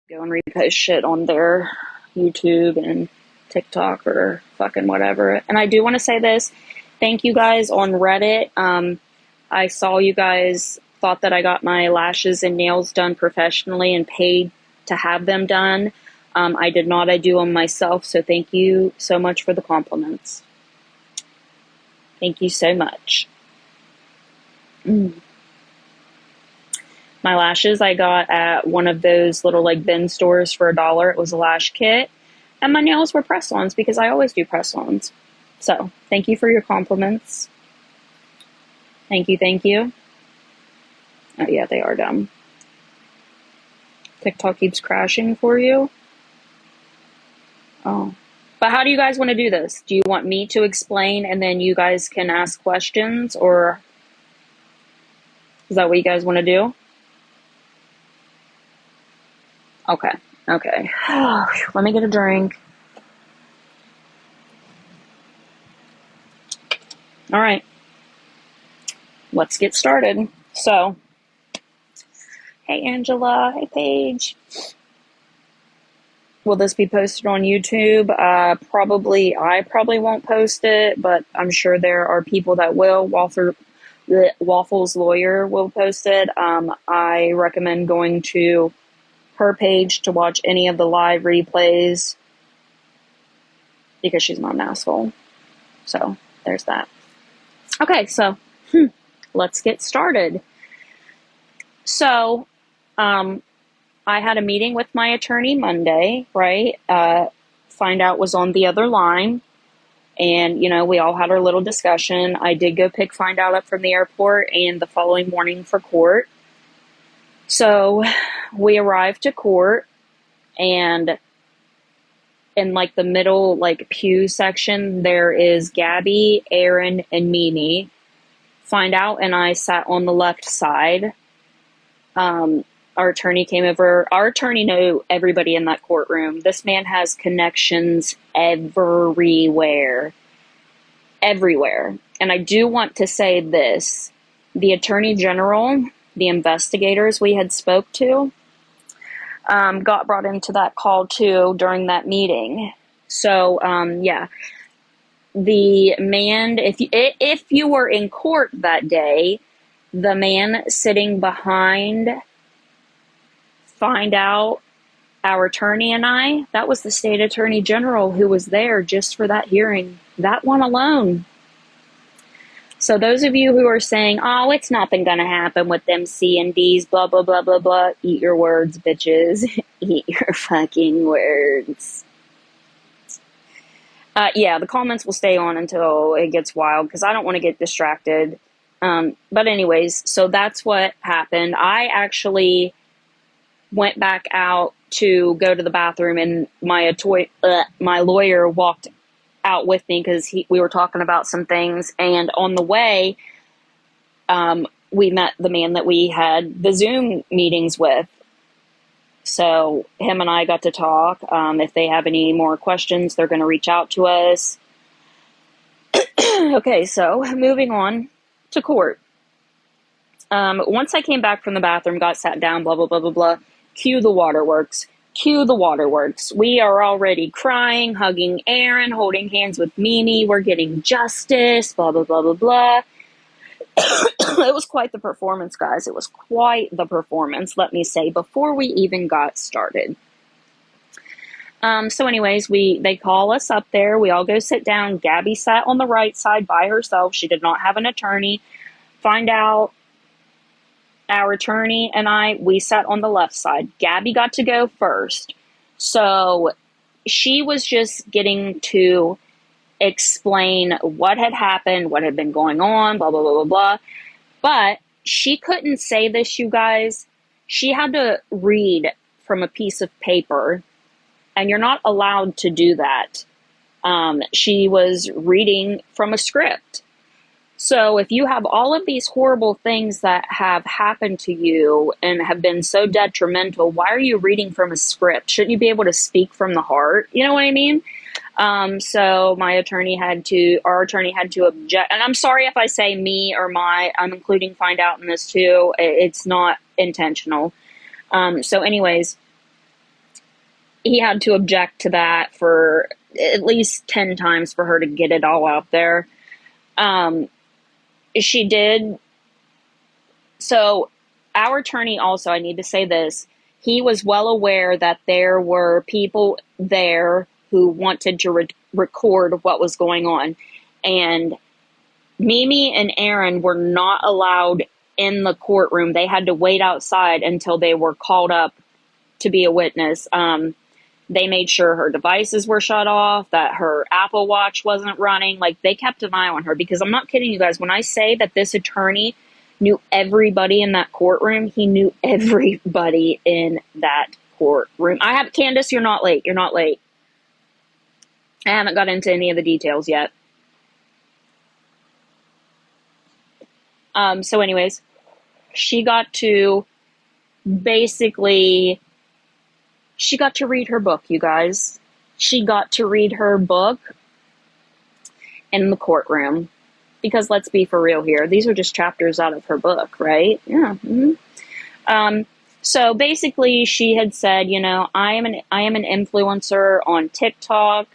go and repost shit on their YouTube and TikTok or fucking whatever. And I do want to say this. Thank you guys on Reddit. I saw you guys thought that I got my lashes and nails done professionally and paid to have them done. I did not. I do them myself. So thank you so much for the compliments. Thank you so much. My lashes I got at one of those little like bin stores for $1. It was a lash kit. And my nails were press-ons because I always do press-ons. So thank you for your compliments. Thank you, thank you. Oh yeah, they are dumb. TikTok keeps crashing for you. Oh. But how do you guys want to do this? Do you want me to explain and then you guys can ask questions, or is that what you guys want to do? Okay. Okay. Let me get a drink. All right. Let's get started. So, hey Angela, hey Paige. Will this be posted on YouTube? I probably won't post it, but I'm sure there are people that will. Waffle's lawyer will post it. I recommend going to her page to watch any of the live replays because she's not an asshole. So there's that. Okay, so let's get started. So, I had a meeting with my attorney Monday, right? Find Out was on the other line. And, you know, we all had our little discussion. I did go pick Find Out up from the airport and the following morning for court. So we arrived to court, and in like the middle, like pew section, there is Gabi, Aaron, and Mimi. Find Out and I sat on the left side. Our attorney came over. Our attorney knew everybody in that courtroom. This man has connections everywhere. Everywhere. And I do want to say this. The attorney general, the investigators we had spoke to, got brought into that call too during that meeting. So, yeah. The man, if you were in court that day, the man sitting behind Find Out, our attorney and I, that was the state attorney general who was there just for that hearing. That one alone. So those of you who are saying, oh, it's nothing going to happen with them C&Ds, blah, blah, blah, blah, blah, eat your words, bitches. Eat your fucking words. Yeah, the comments will stay on until it gets wild because I don't want to get distracted. But anyways, so that's what happened. I actually went back out to go to the bathroom, and my lawyer walked out with me because we were talking about some things. And on the way, we met the man that we had the Zoom meetings with. So him and I got to talk. If they have any more questions, they're going to reach out to us. Okay, so moving on to court. Once I came back from the bathroom, got sat down, blah, blah, blah, blah, blah. Cue the waterworks. Cue the waterworks. We are already crying, hugging Aaron, holding hands with Mimi. We're getting justice, blah, blah, blah, blah, blah. It was quite the performance, guys. It was quite the performance, let me say, before we even got started. So anyways, they call us up there. We all go sit down. Gabi sat on the right side by herself. She did not have an attorney. Find Out, our attorney, and we sat on the left side. Gabi got to go first. So she was just getting to explain what had happened, what had been going on, blah, blah, blah, blah, blah. But she couldn't say this, you guys. She had to read from a piece of paper, and you're not allowed to do that. She was reading from a script. So if you have all of these horrible things that have happened to you and have been so detrimental, why are you reading from a script? Shouldn't you be able to speak from the heart? You know what I mean? So our attorney had to object. And I'm sorry if I say me or I'm including Find Out in this too. It's not intentional. So anyways, he had to object to that for at least 10 times for her to get it all out there. She did. So our attorney also, I need to say this, he was well aware that there were people there who wanted to record what was going on. And Mimi and Aaron were not allowed in the courtroom. They had to wait outside until they were called up to be a witness. They made sure her devices were shut off, that her Apple Watch wasn't running. Like, they kept an eye on her, because I'm not kidding you guys. When I say that this attorney knew everybody in that courtroom, he knew everybody in that courtroom. Candace, you're not late. You're not late. I haven't got into any of the details yet. So anyways, she got to read her book, you guys. She got to read her book in the courtroom. Because let's be for real here. These are just chapters out of her book, right? Yeah. Mm-hmm. So basically she had said, I am an influencer on TikTok.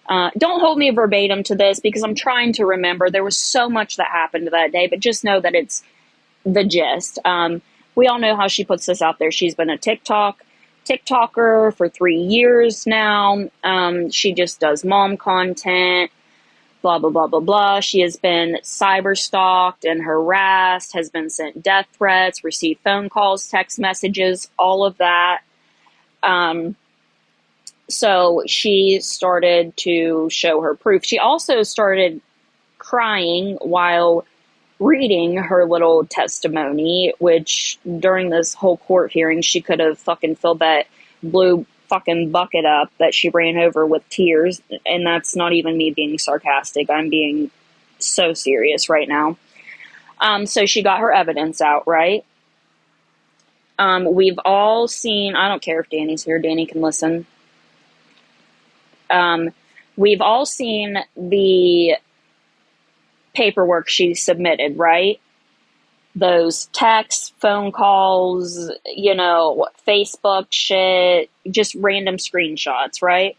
Don't hold me verbatim to this, because I'm trying to remember. There was so much that happened that day, but just know that it's the gist. We all know how she puts this out there. She's been a TikToker for 3 years now. She just does mom content, blah, blah, blah, blah, blah. She has been cyber stalked and harassed, has been sent death threats, received phone calls, text messages, all of that. So she started to show her proof. She also started crying while reading her little testimony, which during this whole court hearing, she could have fucking filled that blue fucking bucket up that she ran over with tears. And that's not even me being sarcastic. I'm being so serious right now. So she got her evidence out, right? We've all seen, I don't care if Danny's here, Danny can listen. We've all seen the paperwork she submitted, right? Those texts, phone calls, Facebook shit, just random screenshots, right?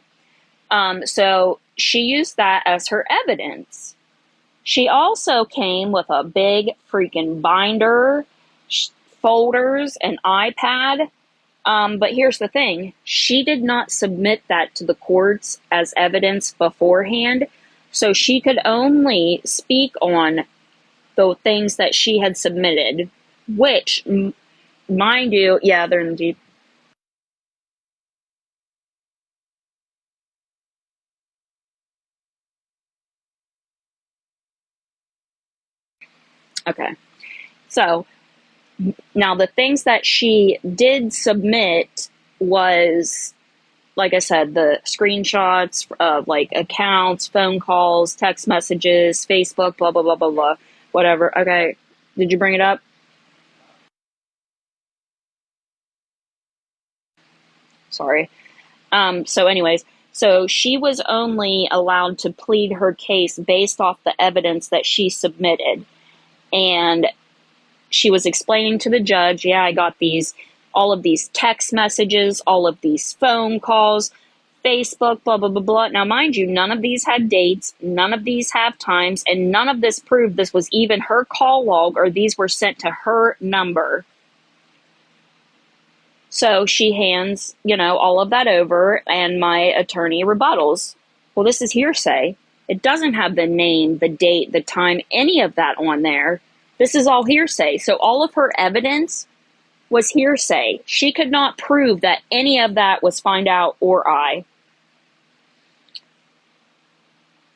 So she used that as her evidence. She also came with a big freaking binder, folders, an iPad. But here's the thing. She did not submit that to the courts as evidence beforehand. So she could only speak on the things that she had submitted, which, mind you, yeah, they're in the Jeep. Okay. So now the things that she did submit was, like I said, the screenshots of like accounts, phone calls, text messages, Facebook, blah, blah, blah, blah, blah, whatever. Okay. Did you bring it up? Sorry. So anyways, so she was only allowed to plead her case based off the evidence that she submitted. And she was explaining to the judge, yeah, I got all of these text messages, all of these phone calls, Facebook, blah, blah, blah, blah. Now, mind you, none of these had dates, none of these have times, and none of this proved this was even her call log or these were sent to her number. So she hands, all of that over, and my attorney rebuttals. Well, this is hearsay. It doesn't have the name, the date, the time, any of that on there. This is all hearsay. So all of her evidence was hearsay. She could not prove that any of that was find out or I.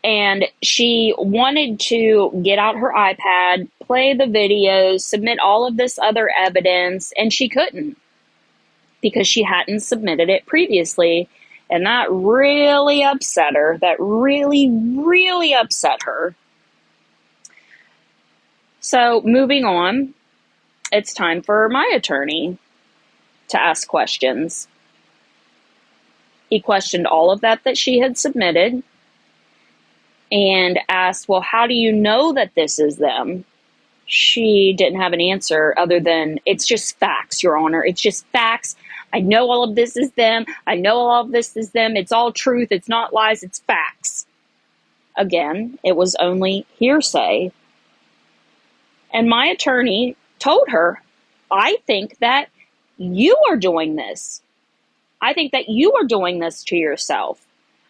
And she wanted to get out her iPad, play the videos, submit all of this other evidence, and she couldn't because she hadn't submitted it previously. And that really upset her. That really, really upset her. So moving on, it's time for my attorney to ask questions. He questioned all of that she had submitted and asked, well, how do you know that this is them? She didn't have an answer other than, it's just facts, Your Honor. It's just facts. I know all of this is them. I know all of this is them. It's all truth. It's not lies. It's facts. Again, it was only hearsay. And my attorney told her, I think that you are doing this. I think that you are doing this to yourself.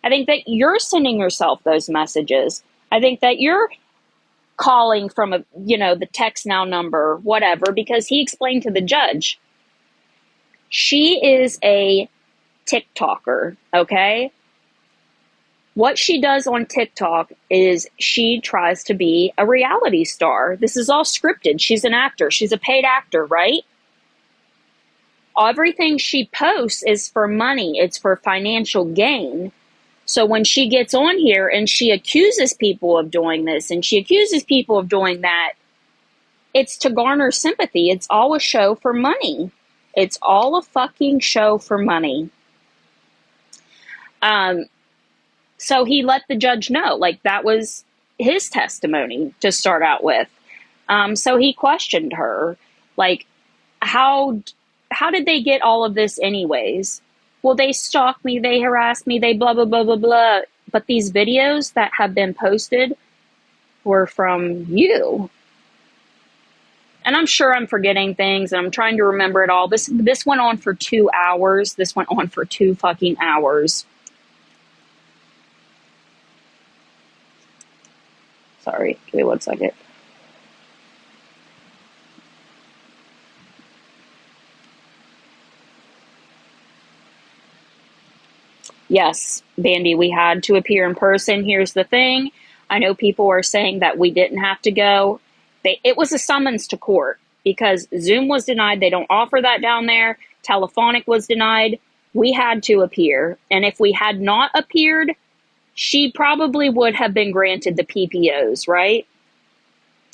I think that you're sending yourself those messages. I think that you're calling from the text now number, whatever, because he explained to the judge, she is a TikToker, okay? What she does on TikTok is she tries to be a reality star. This is all scripted. She's an actor. She's a paid actor, right? Everything she posts is for money. It's for financial gain. So when she gets on here and she accuses people of doing this and she accuses people of doing that, it's to garner sympathy. It's all a show for money. It's all a fucking show for money. So he let the judge know, like, that was his testimony to start out with. So he questioned her, like, how did they get all of this anyways? Well, they stalked me, they harassed me, they blah, blah, blah, blah, blah. But these videos that have been posted were from you. And I'm sure I'm forgetting things, and I'm trying to remember it all. This went on for 2 hours. This went on for 2 fucking hours. Sorry, give me 1 second. Yes, Bandy, we had to appear in person. Here's the thing. I know people are saying that we didn't have to go. It was a summons to court because Zoom was denied. They don't offer that down there. Telephonic was denied. We had to appear. And if we had not appeared, she probably would have been granted the PPOs, right?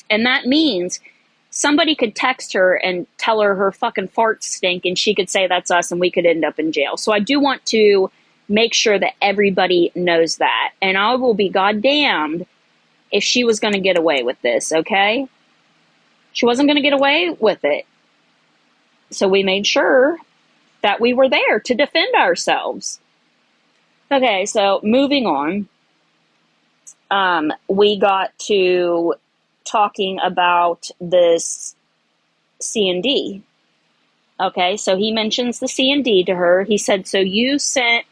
And that means somebody could text her and tell her fucking farts stink, and she could say that's us, and we could end up in jail. So I do want to make sure that everybody knows that. And I will be goddamned if she was going to get away with this, okay? She wasn't going to get away with it. So we made sure that we were there to defend ourselves. Okay, so moving on. We got to talking about this C&D. Okay, so he mentions the C&D to her. He said, so you sent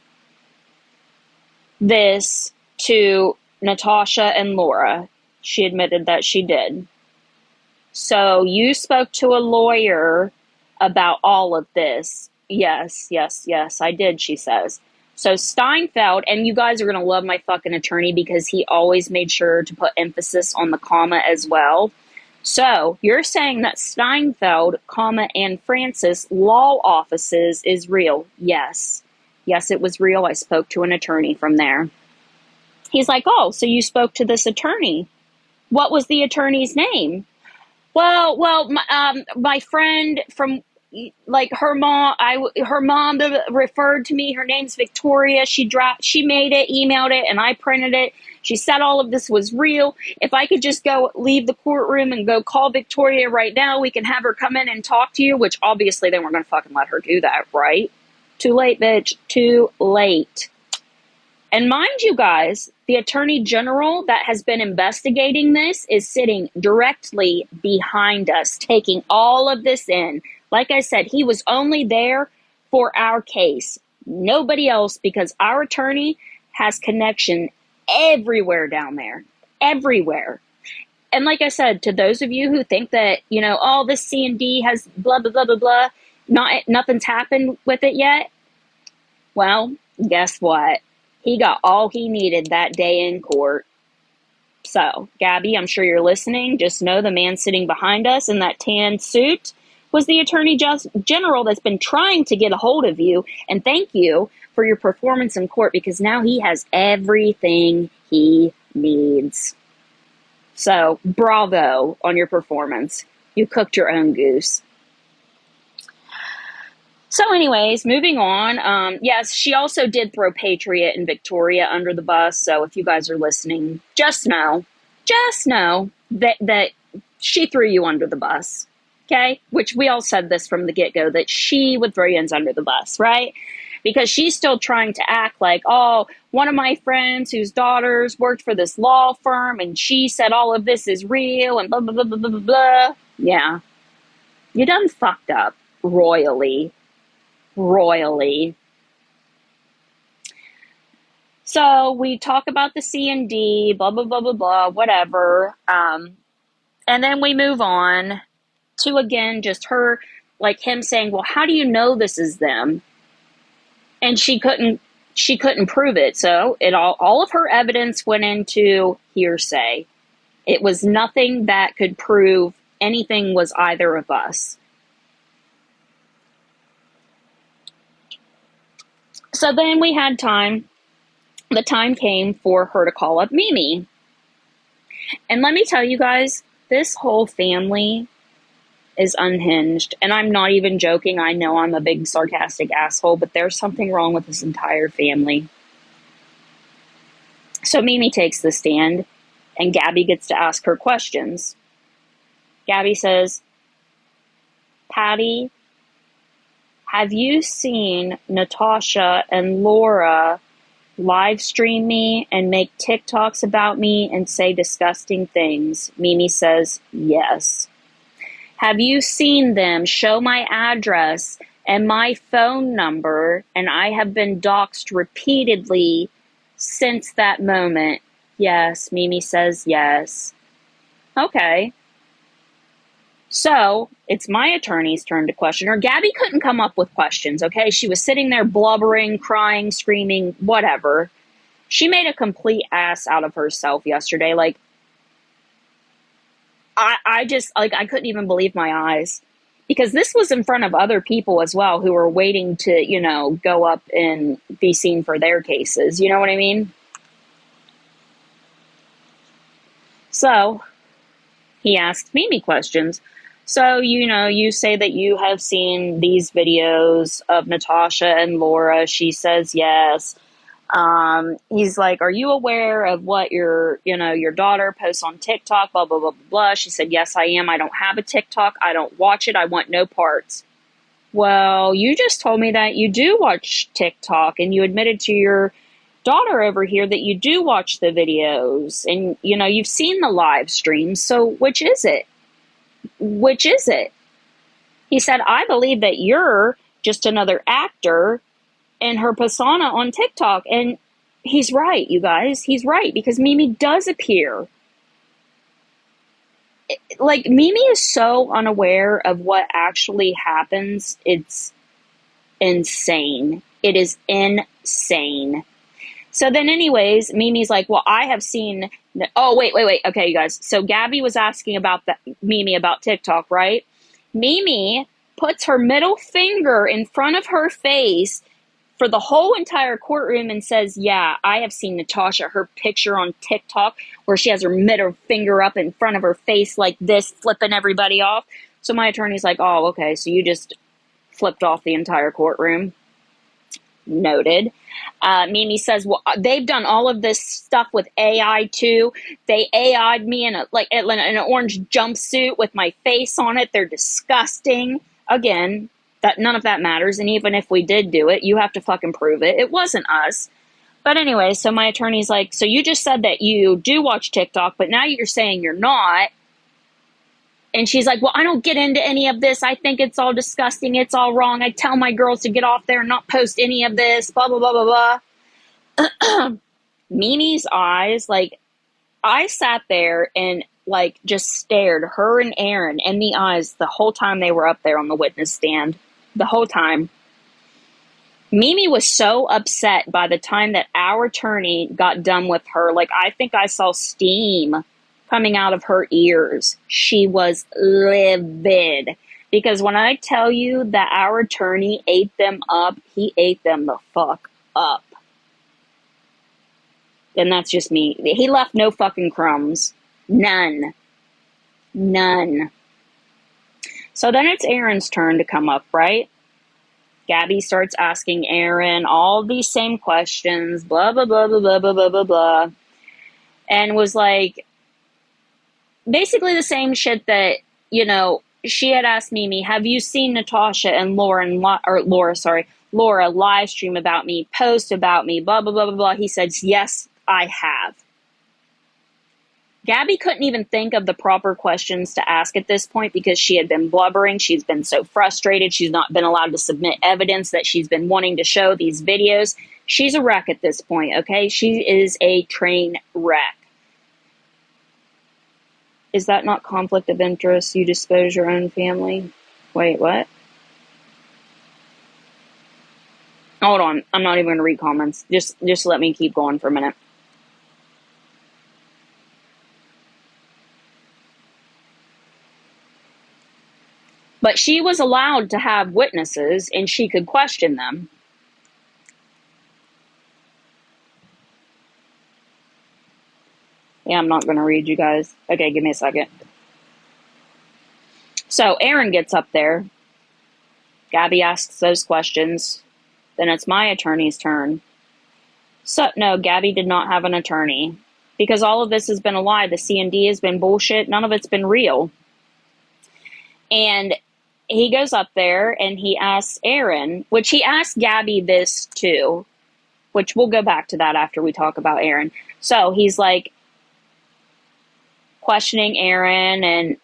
this to Natasha and Laura. She admitted that she did. So you spoke to a lawyer about all of this. Yes, I did, she says. So Steinfeld, and you guys are going to love my fucking attorney because he always made sure to put emphasis on the comma as well. So you're saying that Steinfeld, and Francis law offices is real. Yes, it was real. I spoke to an attorney from there. He's like, oh, so you spoke to this attorney. What was the attorney's name? Well, my friend from, like, her mom referred to me. Her name's Victoria. She made it, emailed it, and I printed it. She said all of this was real. If I could just leave the courtroom and go call Victoria right now, we can have her come in and talk to you, which obviously they weren't going to fucking let her do that, right? Too late, bitch. Too late. And mind you guys, the Attorney General that has been investigating this is sitting directly behind us, taking all of this in. Like I said, he was only there for our case. Nobody else, because our attorney has connection everywhere down there. Everywhere. And like I said, to those of you who think that, all this C&D has blah, blah, blah, blah, blah, nothing's happened with it yet. Well, guess what? He got all he needed that day in court. So, Gabi, I'm sure you're listening. Just know the man sitting behind us in that tan suit was the Attorney General that's been trying to get a hold of you. And thank you for your performance in court, because now he has everything he needs. So, bravo on your performance. You cooked your own goose. So anyways, moving on. Yes, she also did throw Patriot and Victoria under the bus. So if you guys are listening, just know that she threw you under the bus. Okay? Which we all said this from the get-go, that she would throw Jens under the bus, right? Because she's still trying to act like, oh, one of my friends whose daughters worked for this law firm and she said all of this is real and blah, blah, blah, blah, blah, blah. Yeah. You done fucked up royally. Royally. So we talk about the C&D, blah, blah, blah, blah, blah, whatever. And then we move on to, again, just her, like him saying, well, how do you know this is them? And she couldn't prove it. So all of her evidence went into hearsay. It was nothing that could prove anything was either of us. So then we had time. The time came for her to call up Mimi. And let me tell you guys, this whole family is unhinged. And I'm not even joking. I know I'm a big sarcastic asshole, but there's something wrong with this entire family. So Mimi takes the stand and Gabi gets to ask her questions. Gabi says, Patty, have you seen Natasha and Laura live stream me and make TikToks about me and say disgusting things? Mimi says, yes. Have you seen them show my address and my phone number, and I have been doxxed repeatedly since that moment? Yes. Mimi says yes. Okay. So it's my attorney's turn to question her. Gabi couldn't come up with questions, okay? She was sitting there blubbering, crying, screaming, whatever. She made a complete ass out of herself yesterday. Like, I just, like, I couldn't even believe my eyes. Because this was in front of other people as well who were waiting to, you know, go up and be seen for their cases. You know what I mean? So he asked Mimi questions. So, you know, you say that you have seen these videos of Natasha and Laura. She says yes. He's like, are you aware of what your daughter posts on TikTok, blah, blah, blah, blah, blah. She said, yes, I am. I don't have a TikTok. I don't watch it. I want no parts. Well, you just told me that you do watch TikTok and you admitted to your daughter over here that you do watch the videos and, you know, you've seen the live streams. So which is it? Which is it? He said, I believe that you're just another actor in her persona on TikTok. And he's right, you guys. He's right, because Mimi does appear. Like, Mimi is so unaware of what actually happens. It's insane. It is insane. So then anyways, Mimi's like, well, I have seen... Oh, wait. Okay, you guys. So Gabi was asking about Mimi about TikTok, right? Mimi puts her middle finger in front of her face for the whole entire courtroom and says, yeah, I have seen Natasha, her picture on TikTok, where she has her middle finger up in front of her face like this, flipping everybody off. So my attorney's like, oh, okay, so you just flipped off the entire courtroom. Noted. Mimi says, well, they've done all of this stuff with AI too. They AI'd me in an orange jumpsuit with my face on it. They're disgusting. Again, that none of that matters. And even if we did do it, you have to fucking prove it. It wasn't us. But anyway, so my attorney's like, so you just said that you do watch TikTok, but now you're saying you're not. And she's like, well, I don't get into any of this. I think it's all disgusting. It's all wrong. I tell my girls to get off there and not post any of this, blah, blah, blah, blah, blah. Mimi's eyes, like, I sat there and, like, just stared her and Aaron in the eyes the whole time they were up there on the witness stand. The whole time. Mimi was so upset by the time that our attorney got done with her. Like, I think I saw steam coming out of her ears. She was livid. Because when I tell you that our attorney ate them up, he ate them the fuck up. And that's just me. He left no fucking crumbs. None. So then it's Aaron's turn to come up, right? Gabi starts asking Aaron all these same questions, blah, blah, blah, blah, blah, blah, blah, blah, blah. And was like, basically the same shit that, you know, she had asked Mimi, have you seen Natasha and Laura live stream about me, post about me, blah, blah, blah, blah, blah. He says, yes, I have. Gabi couldn't even think of the proper questions to ask at this point because she had been blubbering. She's been so frustrated. She's not been allowed to submit evidence that she's been wanting to show these videos. She's a wreck at this point, okay? She is a train wreck. Is that not conflict of interest? You dispose your own family? Wait, what? Hold on. I'm not even going to read comments. Just let me keep going for a minute. But she was allowed to have witnesses and she could question them. Yeah, I'm not going to read you guys. Okay, give me a second. So Aaron gets up there. Gabi asks those questions. Then it's my attorney's turn. So, no, Gabi did not have an attorney. Because all of this has been a lie. The C&D has been bullshit. None of it's been real. And he goes up there and he asks Aaron, which he asked Gabi this too, which we'll go back to that after we talk about Aaron. So he's like questioning Aaron and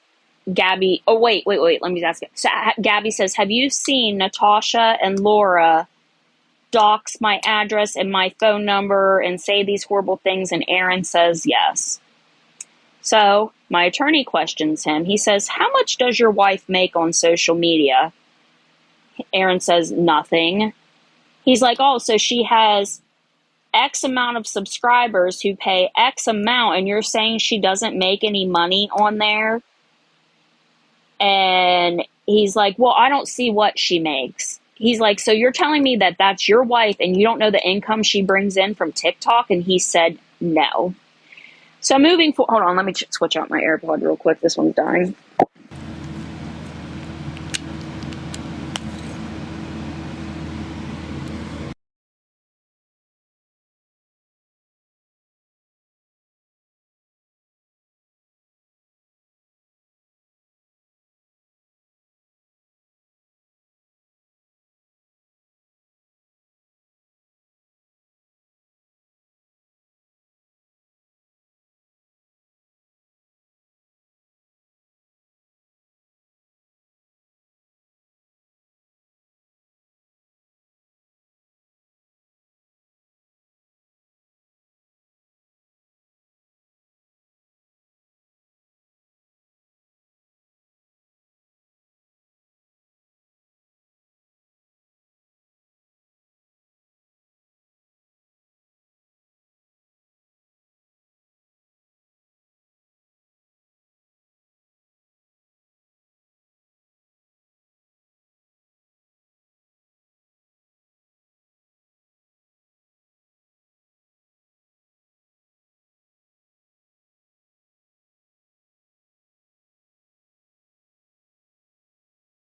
Gabi. Oh, wait. Let me ask it. So Gabi says, have you seen Natasha and Laura dox my address and my phone number and say these horrible things? And Aaron says yes. So my attorney questions him. He says, how much does your wife make on social media? Aaron says nothing. He's like, oh, so she has X amount of subscribers who pay X amount, and you're saying she doesn't make any money on there? And he's like, well, I don't see what she makes. He's like, so you're telling me that that's your wife and you don't know the income she brings in from TikTok? And he said no. So moving forward, hold on, let me switch out my AirPod real quick. This one's dying.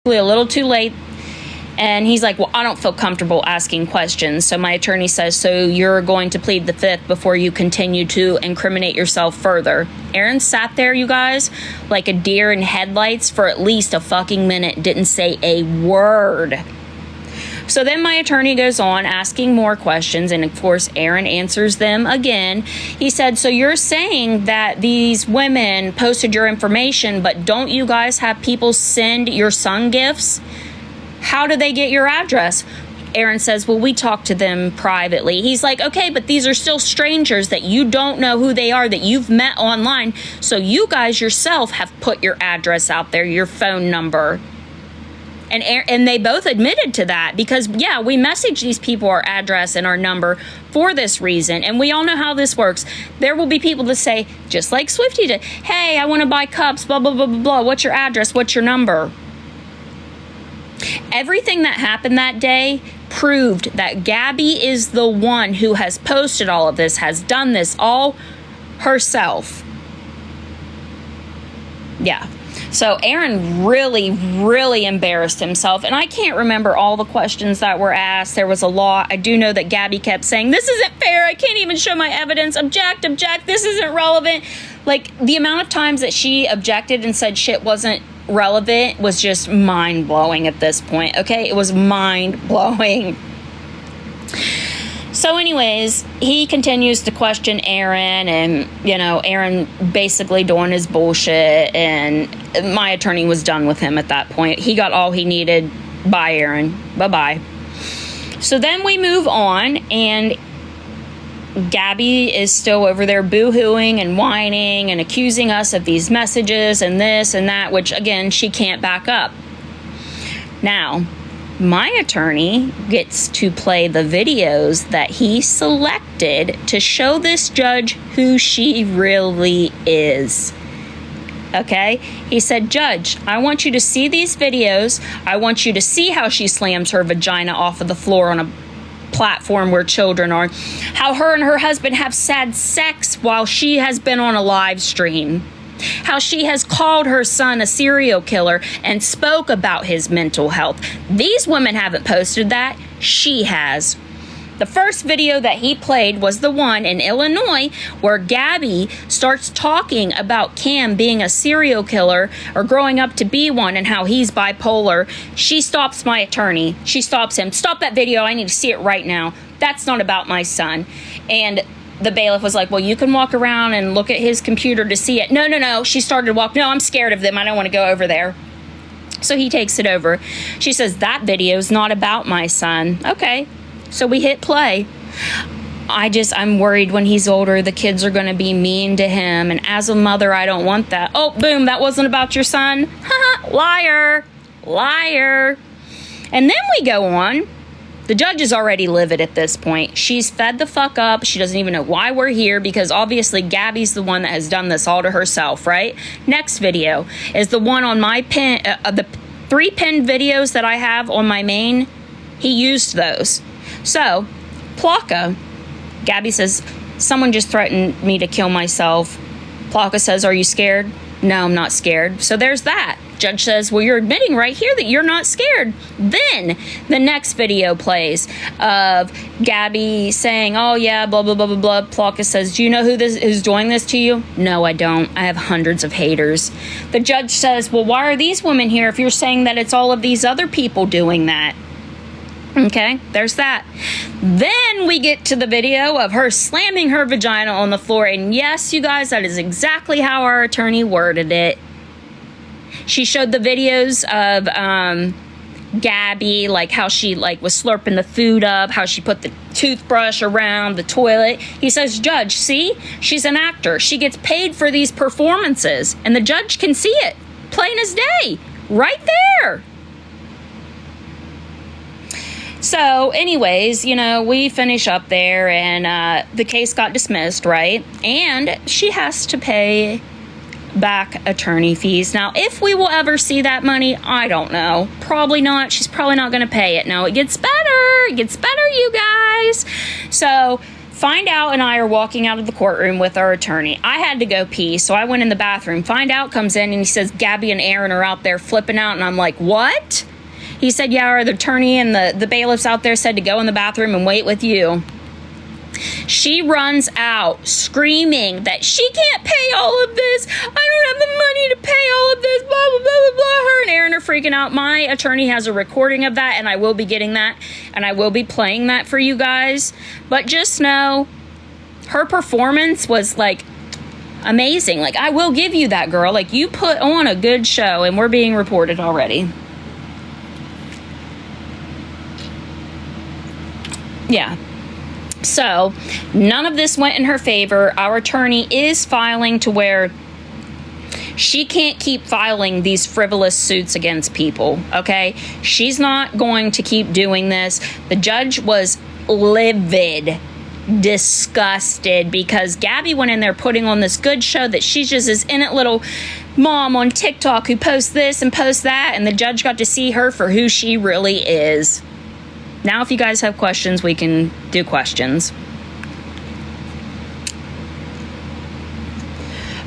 A little too late. And he's like, well, I don't feel comfortable asking questions. So my attorney says, so you're going to plead the fifth before you continue to incriminate yourself further. Aaron sat there, you guys, like a deer in headlights for at least a fucking minute, didn't say a word. So then my attorney goes on asking more questions, and of course Aaron answers them again. He said, so you're saying that these women posted your information, but don't you guys have people send your son gifts? How do they get your address? Aaron says, well, we talked to them privately. He's like, okay, but these are still strangers that you don't know who they are, that you've met online. So you guys yourself have put your address out there, your phone number. And they both admitted to that because, yeah, we message these people our address and our number for this reason. And we all know how this works. There will be people that say, just like Swifty did, hey, I want to buy cups, blah, blah, blah, blah, blah. What's your address? What's your number? Everything that happened that day proved that Gabi is the one who has posted all of this, has done this all herself. Yeah. So Aaron really, really embarrassed himself. And I can't remember all the questions that were asked. There was a lot. I do know that Gabi kept saying, this isn't fair. I can't even show my evidence. Object. This isn't relevant. Like, the amount of times that she objected and said shit wasn't relevant was just mind-blowing at this point, okay? It was mind-blowing. So anyways, he continues to question Aaron, and, you know, Aaron basically doing his bullshit, and my attorney was done with him at that point. He got all he needed. Bye, Aaron. Bye-bye. So then we move on, and Gabi is still over there boo-hooing and whining and accusing us of these messages and this and that, which, again, she can't back up. Now, my attorney gets to play the videos that he selected to show this judge who she really is. Okay? He said, Judge, I want you to see these videos. I want you to see how she slams her vagina off of the floor on a platform where children are. How her and her husband have sad sex while she has been on a live stream. How she has called her son a serial killer and spoke about his mental health. These women haven't posted that. She has. The first video that he played was the one in Illinois where Gabi starts talking about Cam being a serial killer or growing up to be one and how he's bipolar. She stops my attorney. She stops him. Stop that video. I need to see it right now. That's not about my son. And the bailiff was like, well, you can walk around and look at his computer to see it. No. She started to walk. No, I'm scared of them. I don't want to go over there. So he takes it over. She says, that video is not about my son. Okay. So we hit play. I'm worried when he's older, the kids are going to be mean to him. And as a mother, I don't want that. Oh, boom, that wasn't about your son? Liar. Liar. And then we go on. The judge is already livid at this point. She's fed the fuck up. She doesn't even know why we're here because obviously Gabi's the one that has done this all to herself, right? Next video is the one on my pin, the 3 pinned videos that I have on my main. He used those. So, Plaka, Gabi says, someone just threatened me to kill myself. Plaka says, are you scared? No, I'm not scared. So there's that. Judge says, well, you're admitting right here that you're not scared. Then the next video plays of Gabi saying, oh, yeah, blah, blah, blah, blah, blah. Plaka says, do you know who's doing this to you? No, I don't. I have hundreds of haters. The judge says, well, why are these women here if you're saying that it's all of these other people doing that? Okay, there's that. Then we get to the video of her slamming her vagina on the floor. And yes, you guys, that is exactly how our attorney worded it. She showed the videos of Gabi, like how she was slurping the food up, how she put the toothbrush around the toilet. He says, Judge, see, she's an actor. She gets paid for these performances. And the judge can see it, plain as day, right there. So, anyways, you know, we finish up there, and the case got dismissed, right? And she has to pay back attorney fees. Now, if we will ever see that money, I don't know. Probably not. She's probably not going to pay it. Now, it gets better. It gets better, you guys. So, Find Out and I are walking out of the courtroom with our attorney. I had to go pee, so I went in the bathroom. Find Out comes in, and he says, Gabi and Aaron are out there flipping out, and I'm like, what? He said, yeah, our attorney and the bailiffs out there said to go in the bathroom and wait with you. She runs out screaming that she can't pay all of this. I don't have the money to pay all of this, blah, blah, blah, blah, blah. Her and Aaron are freaking out. My attorney has a recording of that, and I will be getting that, and I will be playing that for you guys. But just know, her performance was, amazing. I will give you that, girl. You put on a good show, and we're being reported already. Yeah. So, none of this went in her favor. Our attorney is filing to where she can't keep filing these frivolous suits against people, okay? She's not going to keep doing this. The judge was livid, disgusted, because Gabi went in there putting on this good show that she's just this innocent little mom on TikTok who posts this and posts that, and the judge got to see her for who she really is. Now, if you guys have questions, we can do questions.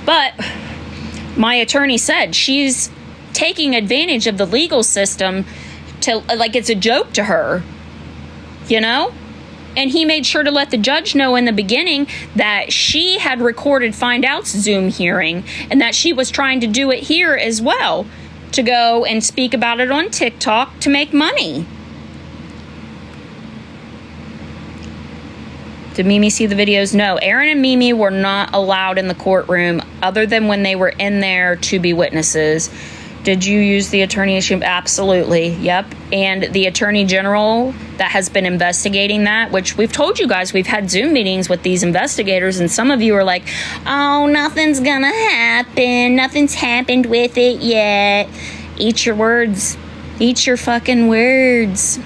But my attorney said she's taking advantage of the legal system to, it's a joke to her, you know? And he made sure to let the judge know in the beginning that she had recorded Find Out's Zoom hearing and that she was trying to do it here as well to go and speak about it on TikTok to make money. Did Mimi see the videos? No, Aaron and Mimi were not allowed in the courtroom other than when they were in there to be witnesses. Did you use the attorney issue? Absolutely. Yep. And the attorney general that has been investigating that, which we've told you guys, we've had Zoom meetings with these investigators, and some of you are like, oh, nothing's gonna happen. Nothing's happened with it yet. Eat your words. Eat your fucking words.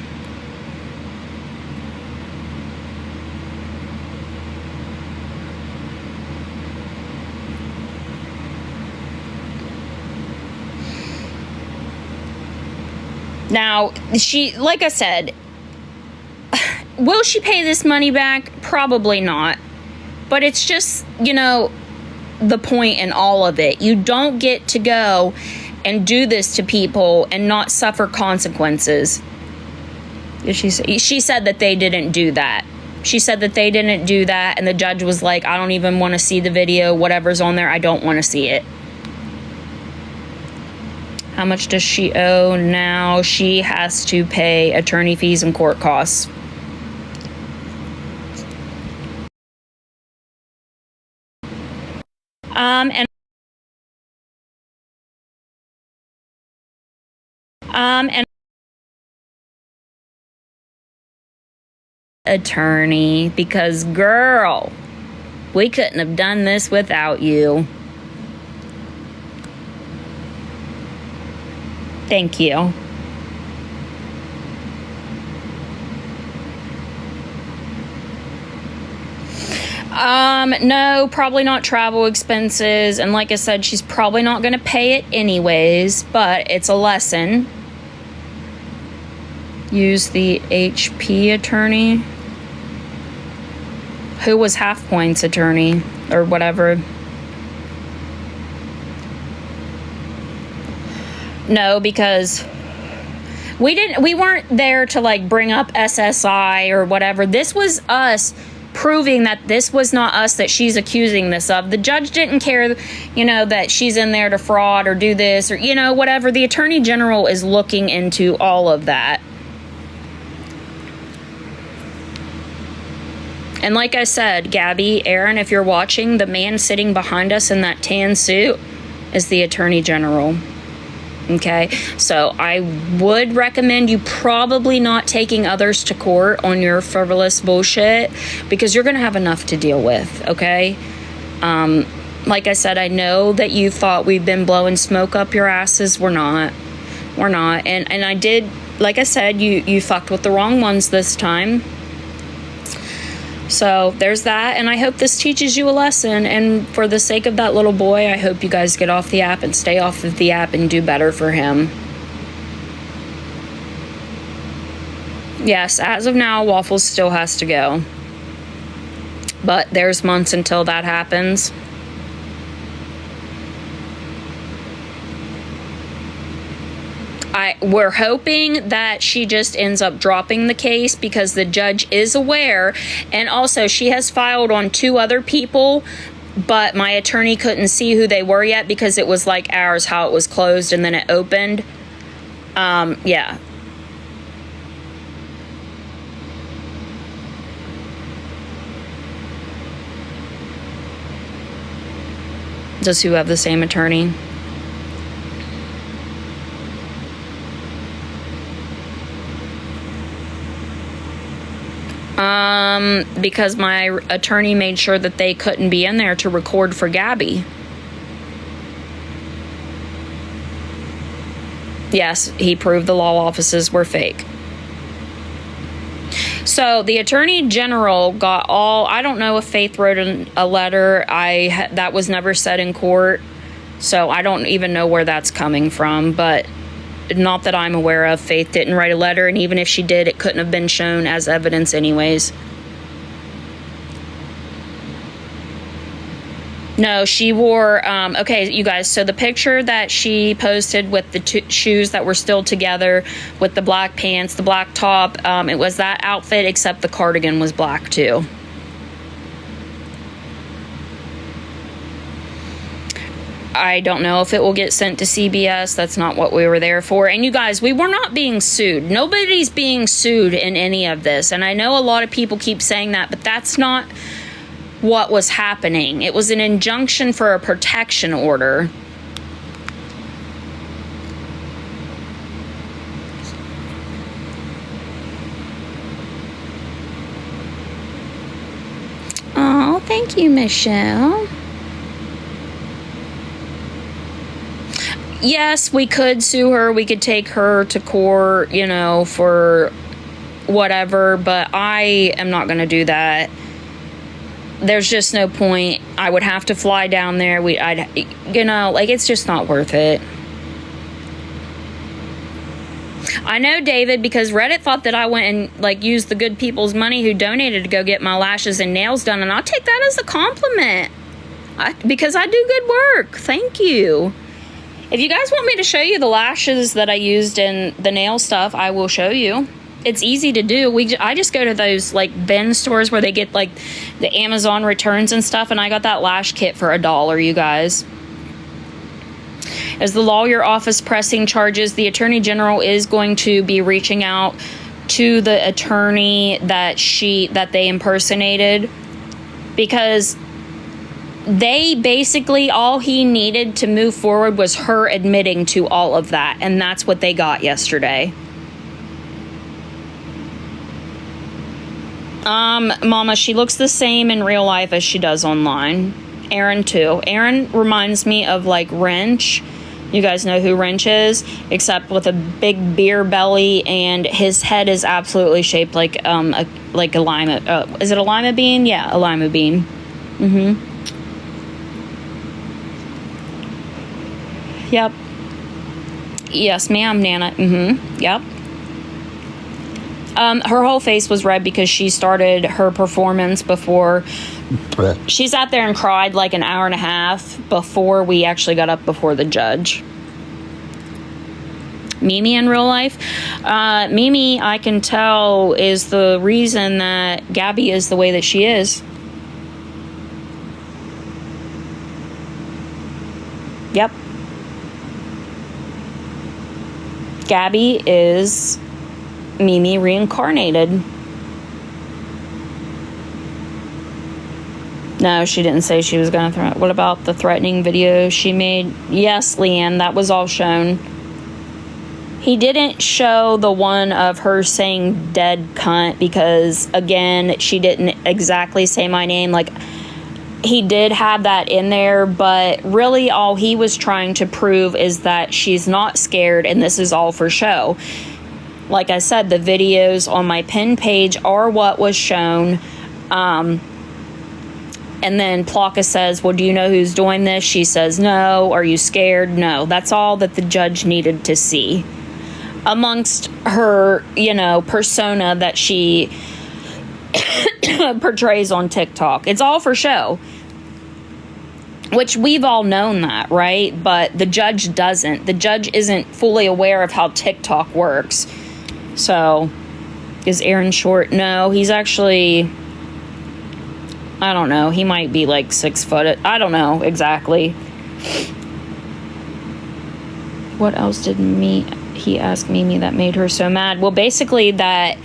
Now, she, like I said, will she pay this money back? Probably not. But it's just, you know, the point in all of it. You don't get to go and do this to people and not suffer consequences. She said that they didn't do that. She said that they didn't do that, and the judge was like, I don't even want to see the video. Whatever's on there, I don't want to see it. How much does she owe now? She has to pay attorney fees and court costs. And attorney, because girl, we couldn't have done this without you. Thank you. No, probably not travel expenses. And like I said, she's probably not going to pay it anyways, but it's a lesson. Use the HP attorney. Who was Half Point's attorney or whatever? No, because we weren't there to like bring up SSI or whatever. This was us proving that this was not us that she's accusing this of. The judge didn't care, you know, that she's in there to fraud or do this or, you know, whatever. The attorney general is looking into all of that. And like I said, Gabi, Aaron, if you're watching, the man sitting behind us in that tan suit is the attorney general. Okay, so I would recommend you probably not taking others to court on your frivolous bullshit, because you're going to have enough to deal with, okay? Like I said, I know that you thought we've been blowing smoke up your asses. We're not. We're not. And I did, like I said, you fucked with the wrong ones this time. So there's that, and I hope this teaches you a lesson, and for the sake of that little boy, I hope you guys get off the app and stay off of the app and do better for him. Yes, as of now, Waffles still has to go. But there's months until that happens. We're hoping that she just ends up dropping the case, because the judge is aware, and also she has filed on 2 other people, but my attorney couldn't see who they were yet because it was like ours, how it was closed and then it opened. Yeah. Does who have the same attorney? Because my attorney made sure that they couldn't be in there to record for Gabi. Yes, he proved the law offices were fake. So the attorney general got all, I don't know if Faith wrote a letter. That was never said in court, so I don't even know where that's coming from, but not that I'm aware of. Faith didn't write a letter, and even if she did, it couldn't have been shown as evidence anyways. No, she wore, okay, you guys, so the picture that she posted with the 2 shoes that were still together, with the black pants, the black top, it was that outfit, except the cardigan was black too. I don't know if it will get sent to CBS. That's not what we were there for. And you guys, we were not being sued. Nobody's being sued in any of this. And I know a lot of people keep saying that, but that's not what was happening. It was an injunction for a protection order. Oh, thank you, Michelle. Yes, we could sue her. We could take her to court, you know, for whatever, but I am not going to do that. There's just no point. I would have to fly down there. You know, like, it's just not worth it. I know, David, because Reddit thought that I went and, like, used the good people's money who donated to go get my lashes and nails done, and I'll take that as a compliment. Because I do good work. Thank you. If you guys want me to show you the lashes that I used in the nail stuff, I will show you. It's easy to do. I just go to those, like, bin stores where they get, like, the Amazon returns and stuff, and I got that lash kit for $1, you guys. As the lawyer office pressing charges, the Attorney General is going to be reaching out to the attorney that they impersonated, because they basically, all he needed to move forward was her admitting to all of that, and that's what they got yesterday. Mama, she looks the same in real life as she does online. Aaron, too. Aaron reminds me of, like, Wrench. You guys know who Wrench is, except with a big beer belly, and his head is absolutely shaped like a lima. Is it a lima bean? Yeah, a lima bean. Mm-hmm. Yep. Yes, ma'am, Nana. Mm-hmm. Yep. Her whole face was red because she started her performance before. She sat there and cried like an hour and a half before we actually got up before the judge. Mimi in real life? Mimi, I can tell, is the reason that Gabi is the way that she is. Yep. Gabi is Mimi reincarnated. No, she didn't say she was going to throw it. What about the threatening video she made? Yes, Leanne, that was all shown. He didn't show the one of her saying dead cunt because, again, she didn't exactly say my name. Like, he did have that in there, but really all he was trying to prove is that she's not scared and this is all for show. Like I said, the videos on my pin page are what was shown. And then Plaka says, well, do you know who's doing this? She says, no. Are you scared? No. That's all that the judge needed to see. Amongst her, you know, persona that she portrays on TikTok. It's all for show. Which we've all known that, right? But the judge doesn't. The judge isn't fully aware of how TikTok works. So, is Aaron short? No, he's actually, I don't know. He might be like 6 foot. I don't know exactly. What else did he asked Mimi that made her so mad? Well, basically that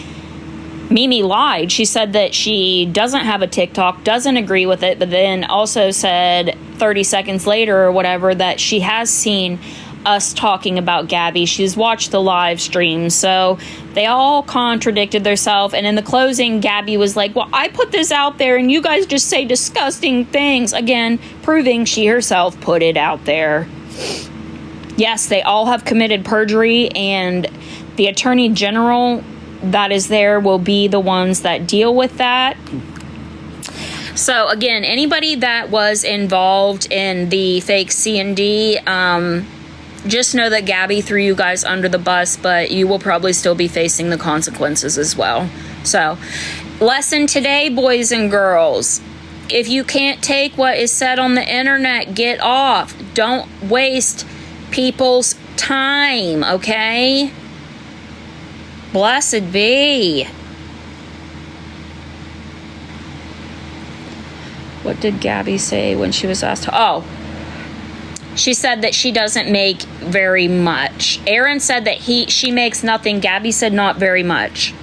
Mimi lied. She said that she doesn't have a TikTok, doesn't agree with it, but then also said 30 seconds later or whatever that she has seen us talking about Gabi. She's watched the live stream. So they all contradicted themselves. And in the closing, Gabi was like, well, I put this out there and you guys just say disgusting things. Again, proving she herself put it out there. Yes, they all have committed perjury, and the Attorney General that is there will be the ones that deal with that. So again, anybody that was involved in the fake C&D, just know that Gabi threw you guys under the bus, but you will probably still be facing the consequences as well. So, lesson today, boys and girls. If you can't take what is said on the internet, get off. Don't waste people's time, okay? Blessed be. What did Gabi say when she was asked? Oh, She said that she doesn't make very much. Aaron said that she makes nothing. Gabi said not very much.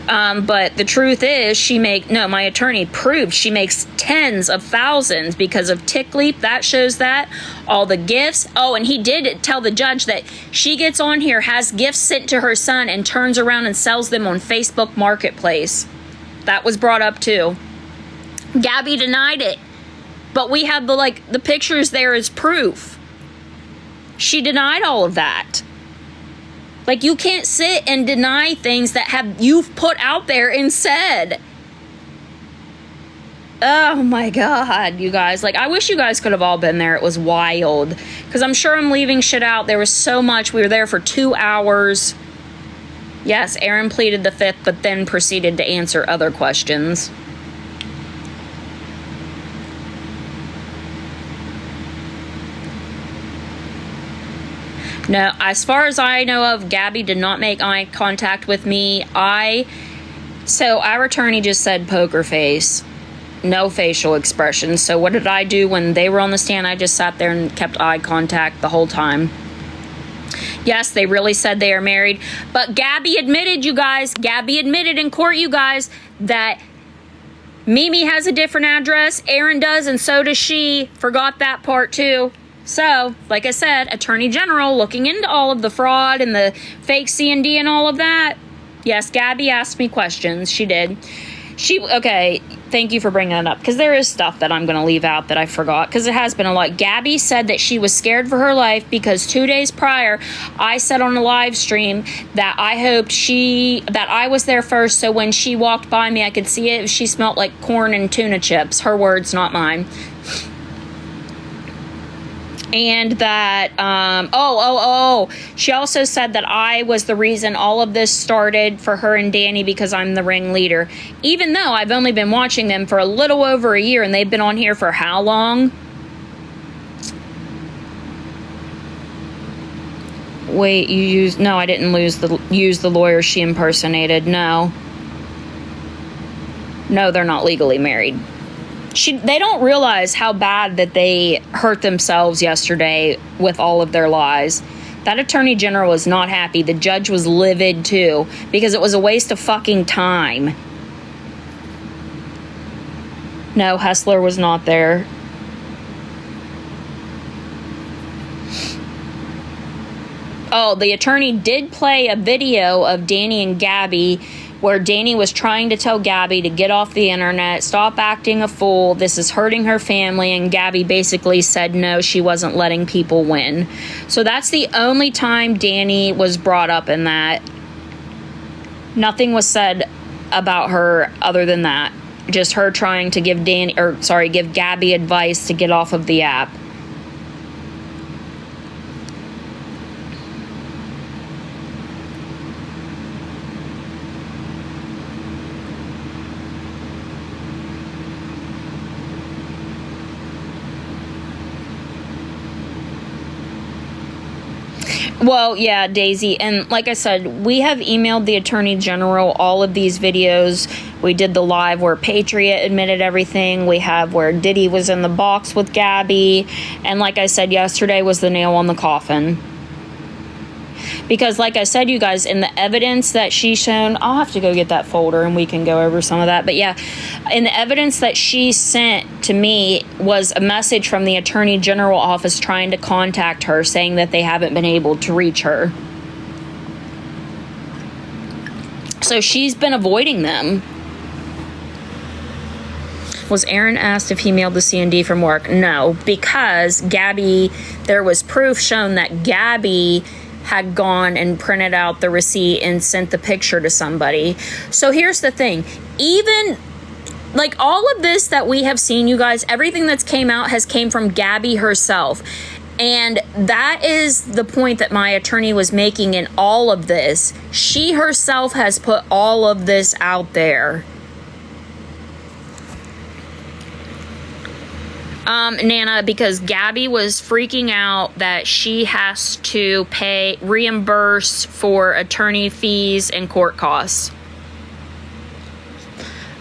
But the truth is, my attorney proved she makes tens of thousands because of TickLeap. That shows that. All the gifts. Oh, and he did tell the judge that she gets on here, has gifts sent to her son, and turns around and sells them on Facebook Marketplace. That was brought up too. Gabi denied it. But we have the pictures there as proof. She denied all of that. Like, you can't sit and deny things that you've put out there and said. Oh my God, you guys. Like, I wish you guys could have all been there. It was wild. Because I'm sure I'm leaving shit out. There was so much. We were there for 2 hours. Yes, Aaron pleaded the fifth, but then proceeded to answer other questions. No, as far as I know of, Gabi did not make eye contact with me. So our attorney just said poker face, no facial expression. So what did I do when they were on the stand? I just sat there and kept eye contact the whole time. Yes, they really said they are married. But Gabi admitted, you guys, Gabi admitted in court, you guys, that Mimi has a different address. Aaron does, and so does she. Forgot that part too. So, like I said, Attorney General looking into all of the fraud and the fake C&D and all of that. Yes, Gabi asked me questions. She did. Okay, thank you for bringing that up, because there is stuff that I'm going to leave out that I forgot, because it has been a lot. Gabi said that she was scared for her life because 2 days prior, I said on a live stream that I hoped that I was there first, so when she walked by me, I could see it. She smelled like corn and tuna chips. Her words, not mine. And that, she also said that I was the reason all of this started for her and Danny because I'm the ringleader. Even though I've only been watching them for a little over a year, and they've been on here for how long? Wait, no, I didn't use the lawyer she impersonated. No, they're not legally married. They don't realize how bad that they hurt themselves yesterday with all of their lies. That attorney general was not happy. The judge was livid too, because it was a waste of fucking time. No, Hessler was not there. Oh, the attorney did play a video of Danny and Gabi where Danny was trying to tell Gabi to get off the internet, stop acting a fool, this is hurting her family, and Gabi basically said no, she wasn't letting people win. So that's the only time Danny was brought up in that. Nothing was said about her other than that. Just her trying to give Gabi advice to get off of the app. Well, yeah, Daisy, and like I said, we have emailed the Attorney General all of these videos. We did the live where Patriot admitted everything. We have where Diddy was in the box with Gabi. And like I said, yesterday was the nail on the coffin. Because like I said, you guys, in the evidence that she's shown, I'll have to go get that folder and we can go over some of that. But yeah, in the evidence that she sent to me was a message from the Attorney General office trying to contact her, saying that they haven't been able to reach her. So she's been avoiding them. Was Aaron asked if he mailed the C&D from work? No, because Gabi, there was proof shown that Gabi had gone and printed out the receipt and sent the picture to somebody. So here's the thing. Even like all of this that we have seen, you guys, everything that's came out has came from Gabi herself. And that is the point that my attorney was making in all of this. She herself has put all of this out there. Nana, because Gabi was freaking out that she has to reimburse for attorney fees and court costs.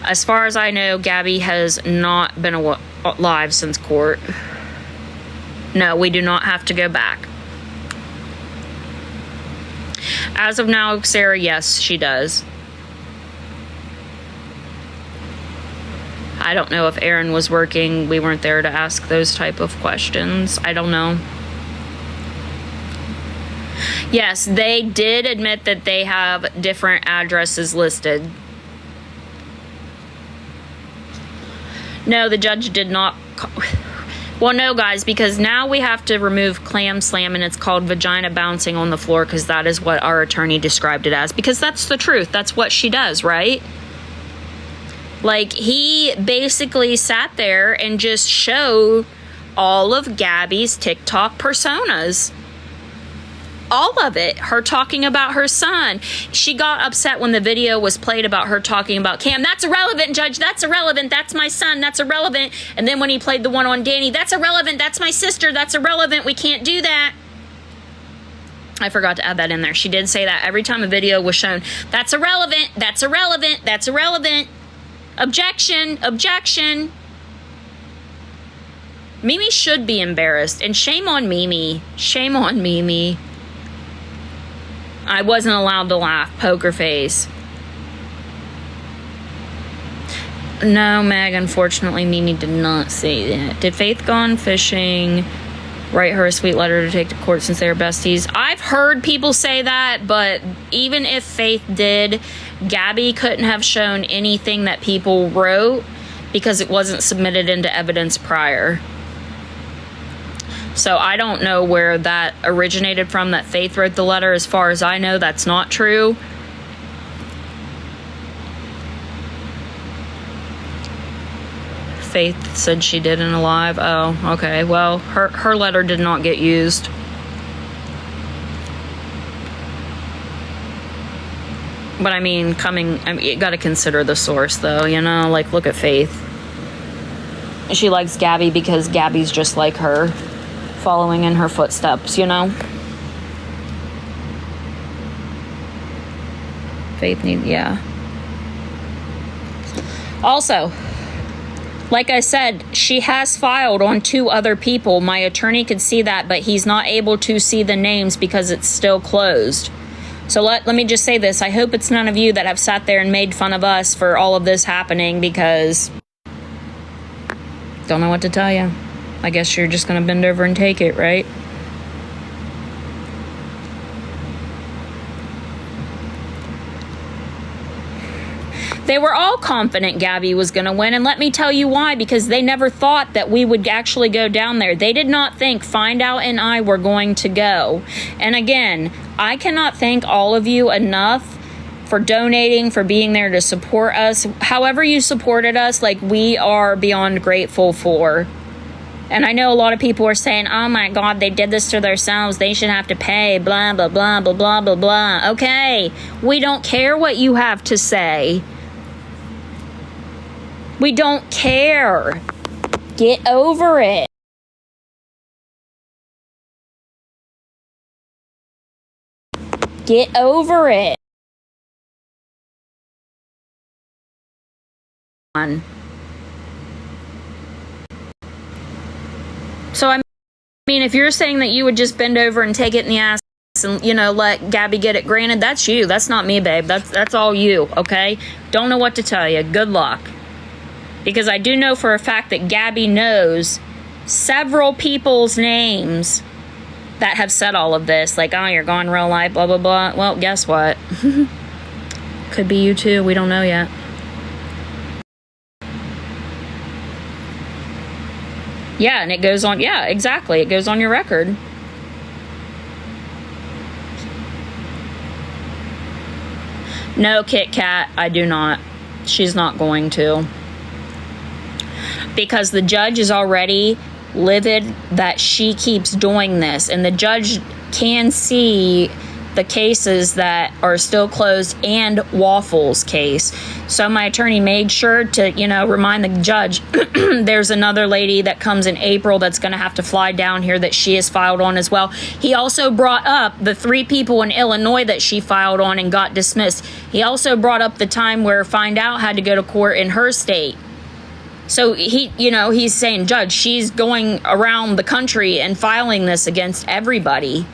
As far as I know, Gabi has not been alive since court. No, we do not have to go back. As of now, Sarah, yes, she does. I don't know if Aaron was working. We weren't there to ask those type of questions. I don't know. Yes, they did admit that they have different addresses listed. No, the judge did not. Well, no, guys, because now we have to remove clam slam, and it's called vagina bouncing on the floor, because that is what our attorney described it as. Because that's the truth. That's what she does, right? Like, he basically sat there and just showed all of Gabi's TikTok personas. All of it. Her talking about her son. She got upset when the video was played about her talking about Cam. That's irrelevant, Judge. That's irrelevant. That's my son. That's irrelevant. And then when he played the one on Danny, that's irrelevant. That's my sister. That's irrelevant. We can't do that. I forgot to add that in there. She did say that every time a video was shown. That's irrelevant. That's irrelevant. That's irrelevant. Objection. Objection. Mimi should be embarrassed. And shame on Mimi. Shame on Mimi. I wasn't allowed to laugh. Poker face. No, Meg, unfortunately, Mimi did not say that. Did Faith gone fishing write her a sweet letter to take to court since they were besties? I've heard people say that, but even if Faith did, Gabi couldn't have shown anything that people wrote because it wasn't submitted into evidence prior. So I don't know where that originated from, that Faith wrote the letter. As far as I know, that's not true. Faith said she didn't alive. Oh, okay. Well, her letter did not get used. But I mean, you gotta consider the source though, you know? Like, look at Faith. She likes Gabi because Gabi's just like her, following in her footsteps, you know? Faith yeah. Also, like I said, she has filed on 2 other people. My attorney could see that, but he's not able to see the names because it's still closed. So let me just say this. I hope it's none of you that have sat there and made fun of us for all of this happening, because don't know what to tell you. I guess you're just going to bend over and take it, right? They were all confident Gabi was going to win, and let me tell you why, because they never thought that we would actually go down there. They did not think Find Out and I were going to go. And again, I cannot thank all of you enough for donating, for being there to support us. However you supported us, like, we are beyond grateful for. And I know a lot of people are saying, oh my God, they did this to themselves. They should have to pay, blah, blah, blah, blah, blah, blah, blah. Okay, we don't care what you have to say. We don't care. Get over it. Get over it. So, I mean, if you're saying that you would just bend over and take it in the ass and, you know, let Gabi get it, granted, that's you. That's not me, babe. That's all you, okay? Don't know what to tell you. Good luck. Because I do know for a fact that Gabi knows several people's names that have said all of this. Like, oh, you're gone real life, blah, blah, blah. Well, guess what? Could be you too. We don't know yet. Yeah, and it goes on. Yeah, exactly. It goes on your record. No, Kit Kat, I do not. She's not going to. Because the judge is already livid that she keeps doing this. And the judge can see the cases that are still closed and Waffle's case. So my attorney made sure to, you know, remind the judge there's another lady that comes in April that's going to have to fly down here that she has filed on as well. He also brought up the 3 people in Illinois that she filed on and got dismissed. He also brought up the time where Find Out had to go to court in her state. So he's saying, Judge, she's going around the country and filing this against everybody.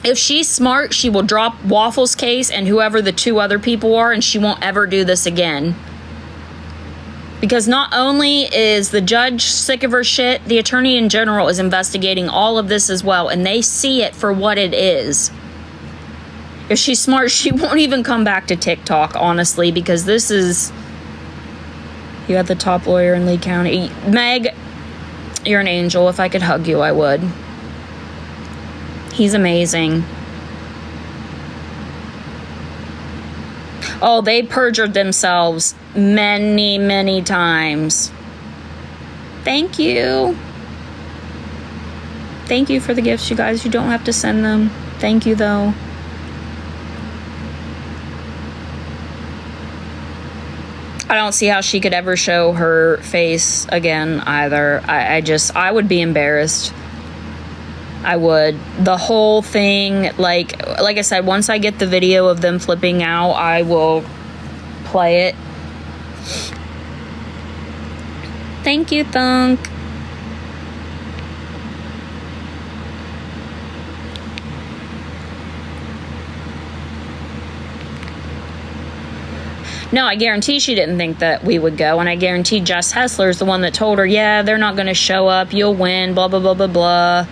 If she's smart, she will drop Waffle's case and whoever the 2 other people are, and she won't ever do this again. Because not only is the judge sick of her shit, the attorney in general is investigating all of this as well, and they see it for what it is. If she's smart, she won't even come back to TikTok, honestly, because this is... You had the top lawyer in Lee County. Meg, you're an angel. If I could hug you, I would. He's amazing. Oh, they perjured themselves many, many times. Thank you. Thank you for the gifts, you guys. You don't have to send them. Thank you, though. I don't see how she could ever show her face again either. I would be embarrassed. I would. The whole thing, like I said, once I get the video of them flipping out, I will play it. Thank you, Thunk. No, I guarantee she didn't think that we would go, and I guarantee Jess Hessler's the one that told her, yeah, they're not going to show up, you'll win, blah, blah, blah, blah, blah.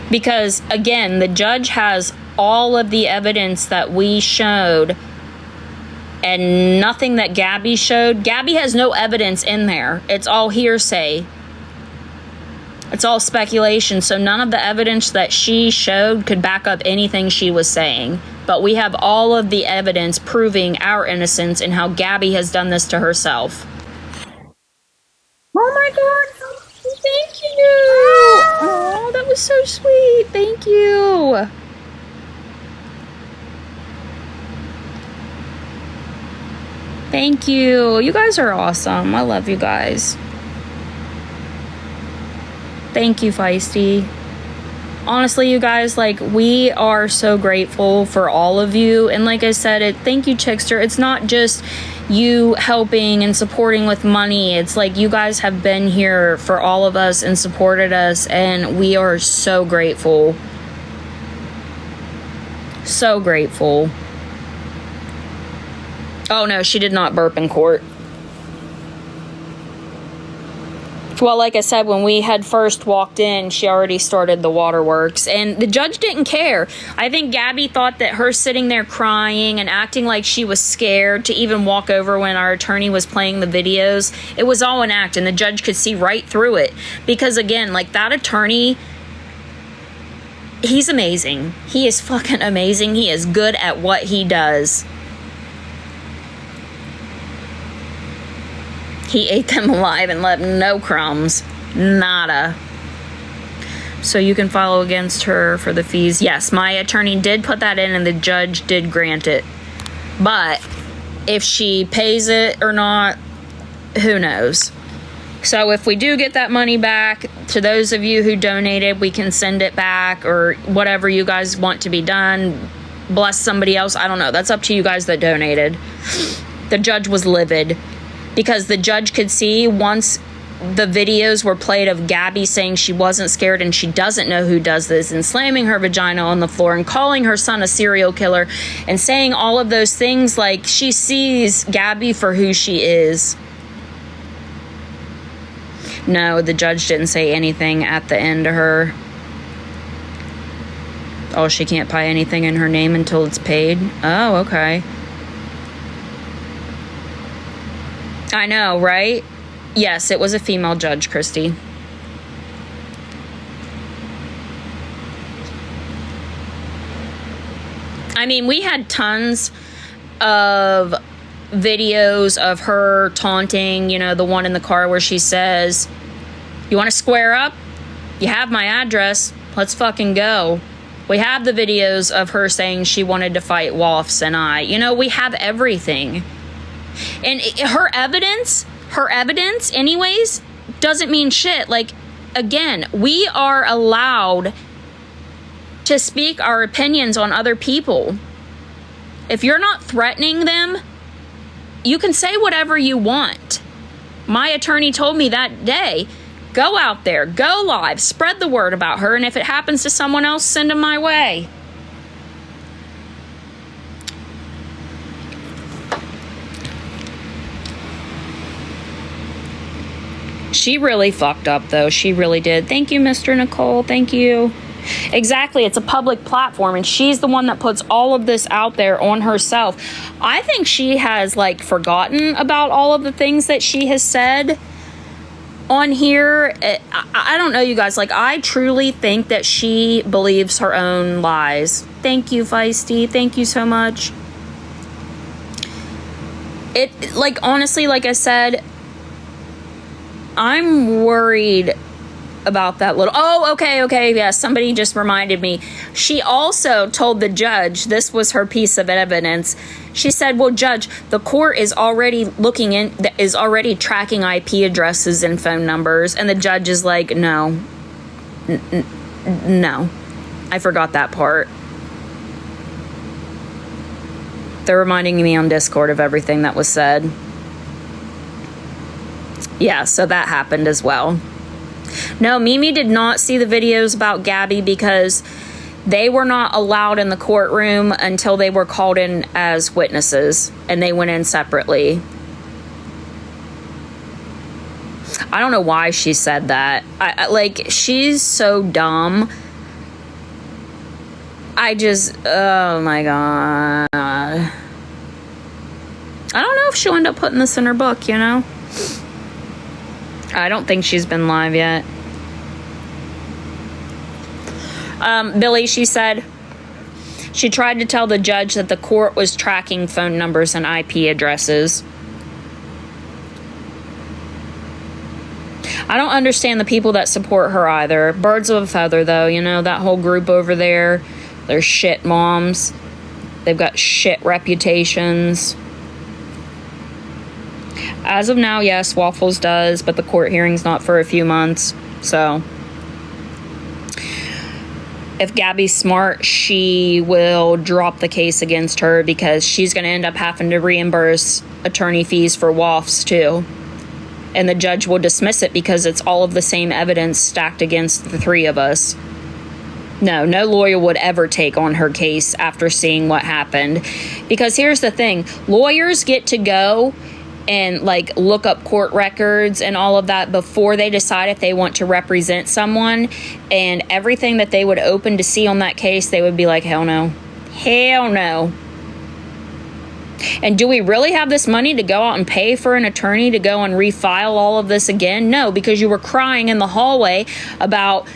Because, again, the judge has all of the evidence that we showed and nothing that Gabi showed. Gabi has no evidence in there. It's all hearsay. It's all speculation. So none of the evidence that she showed could back up anything she was saying. But we have all of the evidence proving our innocence and how Gabi has done this to herself. Oh my God. Thank you. Oh, that was so sweet. Thank you. Thank you. You guys are awesome. I love you guys. Thank you, Feisty. Honestly, you guys, like, we are so grateful for all of you. And like I said, thank you, Chickster. It's not just you helping and supporting with money. It's like you guys have been here for all of us and supported us, and we are so grateful. So grateful. Oh no, she did not burp in court. Well, like I said, when we had first walked in, she already started the waterworks, and the judge didn't care. I think Gabi thought that her sitting there crying and acting like she was scared to even walk over when our attorney was playing the videos, it was all an act, and the judge could see right through it. Because again, like, that attorney, he's amazing. He is fucking amazing. He is good at what he does. He ate them alive and left no crumbs. Nada. So you can file against her for the fees. Yes, my attorney did put that in and the judge did grant it. But if she pays it or not, who knows? So if we do get that money back, to those of you who donated, we can send it back or whatever you guys want to be done. Bless somebody else. I don't know. That's up to you guys that donated. The judge was livid. Because the judge could see once the videos were played of Gabi saying she wasn't scared and she doesn't know who does this, and slamming her vagina on the floor and calling her son a serial killer and saying all of those things, like, she sees Gabi for who she is. No, the judge didn't say anything at the end to her. Oh, she can't buy anything in her name until it's paid? Oh, okay. I know, right? Yes, it was a female judge, Christy. I mean, we had tons of videos of her taunting, you know, the one in the car where she says, you want to square up? You have my address. Let's fucking go. We have the videos of her saying she wanted to fight Woffs and I. You know, we have everything. And her evidence anyways doesn't mean shit. Like, again, we are allowed to speak our opinions on other people. If you're not threatening them, you can say whatever you want. My attorney told me that day, go out there, go live, spread the word about her, and if it happens to someone else, send them my way. She really fucked up, though. She really did. Thank you, Mr. Nicole. Thank you. Exactly. It's a public platform, and she's the one that puts all of this out there on herself. I think she has, like, forgotten about all of the things that she has said on here. I don't know, you guys. Like, I truly think that she believes her own lies. Thank you, Feisty. Thank you so much. Like, honestly, like I said, I'm worried about that little... Oh, okay, yeah, somebody just reminded me. She also told the judge, this was her piece of evidence, she said, well, Judge, the court is already tracking IP addresses and phone numbers, and the judge is like, no. No. I forgot that part. They're reminding me on Discord of everything that was said. Yeah, so that happened as well. No, Mimi did not see the videos about Gabi because they were not allowed in the courtroom until they were called in as witnesses, and they went in separately. I don't know why she said that. Like, she's so dumb. Oh my god. I don't know if she'll end up putting this in her book, you know? I don't think she's been live yet. Billy, she said she tried to tell the judge that the court was tracking phone numbers and IP addresses. I don't understand the people that support her either. Birds of a feather, though, you know, that whole group over there. They're shit moms. They've got shit reputations. As of now, yes, Waffles does, but the court hearing's not for a few months. So, if Gabi's smart, she will drop the case against her because she's going to end up having to reimburse attorney fees for Waffs, too. And the judge will dismiss it because it's all of the same evidence stacked against the three of us. No lawyer would ever take on her case after seeing what happened. Because here's the thing, lawyers get to go and like look up court records and all of that before they decide if they want to represent someone, and everything that they would open to see on that case, they would be like, hell no. And do we really have this money to go out and pay for an attorney to go and refile all of this again? No, because you were crying in the hallway about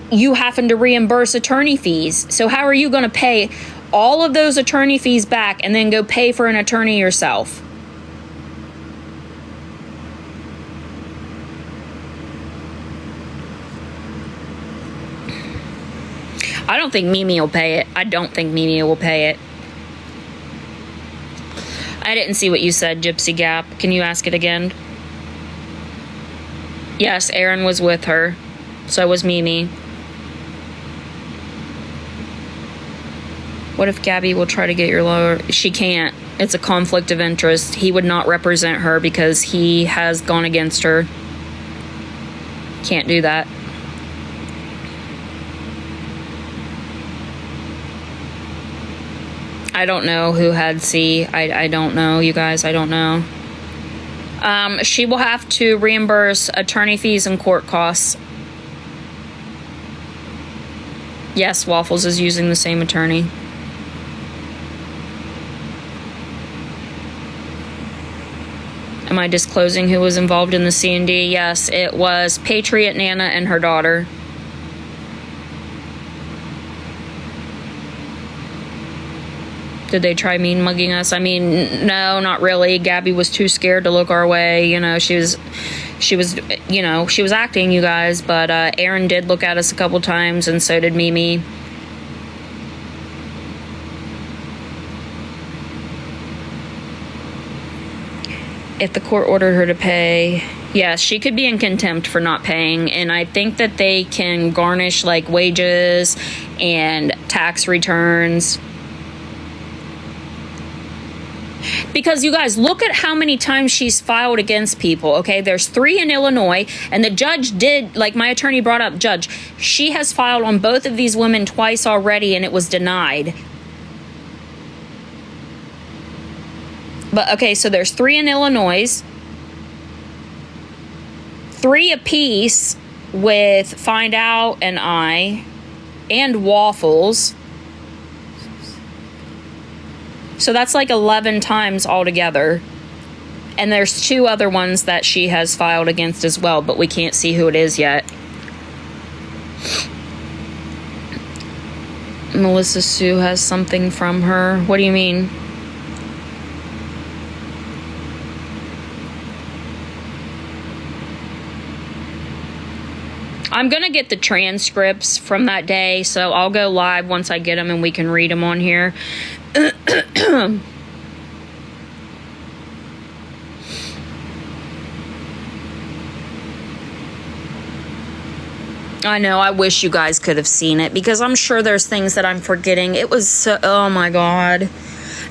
you having to reimburse attorney fees. So how are you going to pay all of those attorney fees back and then go pay for an attorney yourself? I don't think Mimi will pay it. I didn't see what you said, Gypsy Gap. Can you ask it again? Yes, Aaron was with her. So was Mimi. What if Gabi will try to get your lawyer? She can't. It's a conflict of interest. He would not represent her because he has gone against her. Can't do that. I don't know who had C. I don't know, you guys. I don't know. She will have to reimburse attorney fees and court costs. Yes, Waffles is using the same attorney. Am I disclosing who was involved in the C&D? Yes, it was Patriot Nana and her daughter. Did they try mean mugging us? I mean, no, not really. Gabi was too scared to look our way. You know, she was acting, you guys. But Aaron did look at us a couple times, and so did Mimi. If the court ordered her to pay, yes, she could be in contempt for not paying. And I think that they can garnish like wages and tax returns. Because you guys, look at how many times she's filed against people, okay? There's 3 in Illinois, and the judge did, like my attorney brought up, Judge, she has filed on both of these women twice already, and it was denied. But, okay, so there's 3 in Illinois, 3 apiece with Find Out and I, and Waffles. So that's like 11 times altogether. And there's 2 other ones that she has filed against as well, but we can't see who it is yet. Melissa Sue has something from her. What do you mean? I'm going to get the transcripts from that day, so I'll go live once I get them and we can read them on here. I know, I wish you guys could have seen it because I'm sure there's things that I'm forgetting. It was so, oh my God.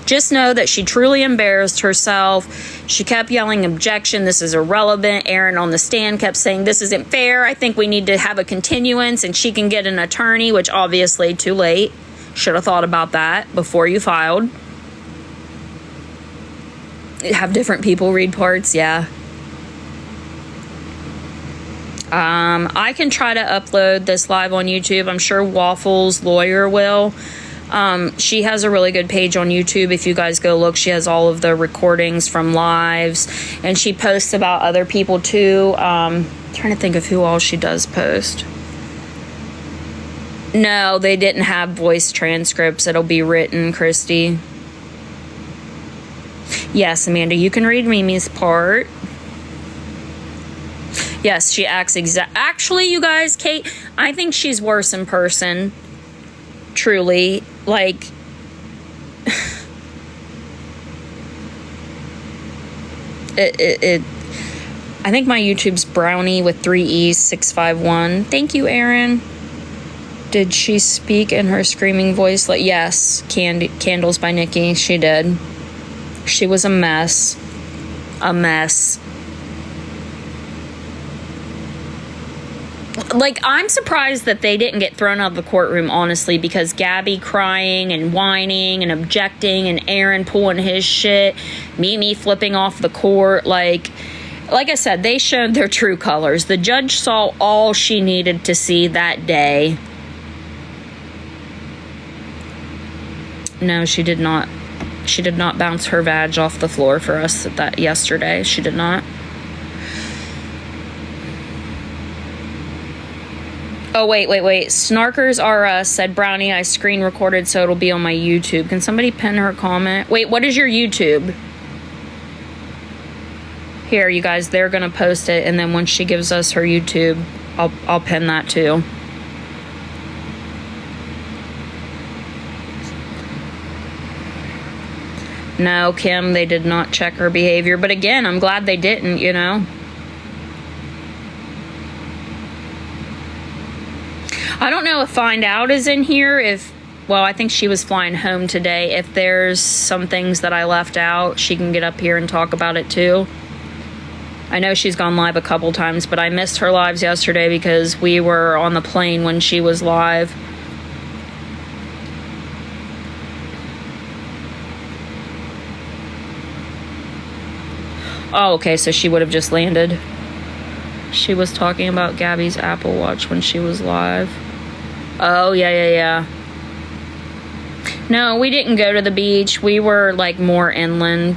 Just know that she truly embarrassed herself. She kept yelling, objection, this is irrelevant. Aaron on the stand kept saying, this isn't fair. I think we need to have a continuance and she can get an attorney, which obviously too late. Should have thought about that before you filed. Have different people read parts, yeah. I can try to upload this live on YouTube. I'm sure Waffles' lawyer will. She has a really good page on YouTube. If you guys go look, she has all of the recordings from lives, and she posts about other people too. Trying to think of who all she does post. No, they didn't have voice transcripts. It'll be written, Christy. Yes, Amanda, you can read Mimi's part. Yes, she acts actually, you guys, Kate, I think she's worse in person. Truly. Like, I think my YouTube's Brownieee with 3 E's 651. Thank you, Aaron. Did she speak in her screaming voice? Like, yes, Candles by Nikki. She did. She was a mess. A mess. Like, I'm surprised that they didn't get thrown out of the courtroom, honestly, because Gabi crying and whining and objecting and Aaron pulling his shit, Mimi flipping off the court. Like I said, they showed their true colors. The judge saw all she needed to see that day. No, she did not. She did not bounce her vag off the floor for us yesterday. She did not. Oh, wait. Snarkers are us, said Brownieee. I screen recorded so it'll be on my YouTube. Can somebody pin her comment? Wait, what is your YouTube? Here, you guys, they're going to post it, and then once she gives us her YouTube, I'll pin that too. No, Kim, they did not check her behavior. But again, I'm glad they didn't, you know. I don't know if Find Out is in here. Well, I think she was flying home today. If there's some things that I left out, she can get up here and talk about it too. I know she's gone live a couple times, but I missed her lives yesterday because we were on the plane when she was live. Oh, okay, so she would have just landed. She was talking about Gabi's Apple Watch when she was live. Oh, yeah. No, we didn't go to the beach. We were, like, more inland.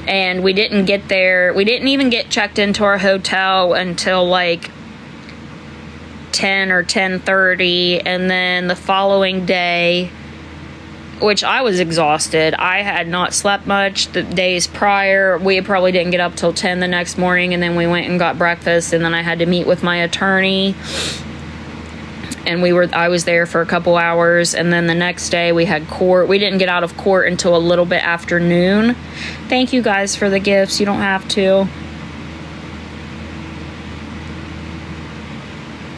And we didn't get there. We didn't even get checked into our hotel until, like, 10 or 10:30. And then the following day, which I was exhausted. I had not slept much the days prior. We probably didn't get up till 10 the next morning. And then we went and got breakfast. And then I had to meet with my attorney. And I was there for a couple hours, and then the next day we had court. We didn't get out of court until a little bit after noon. Thank you guys for the gifts. You don't have to.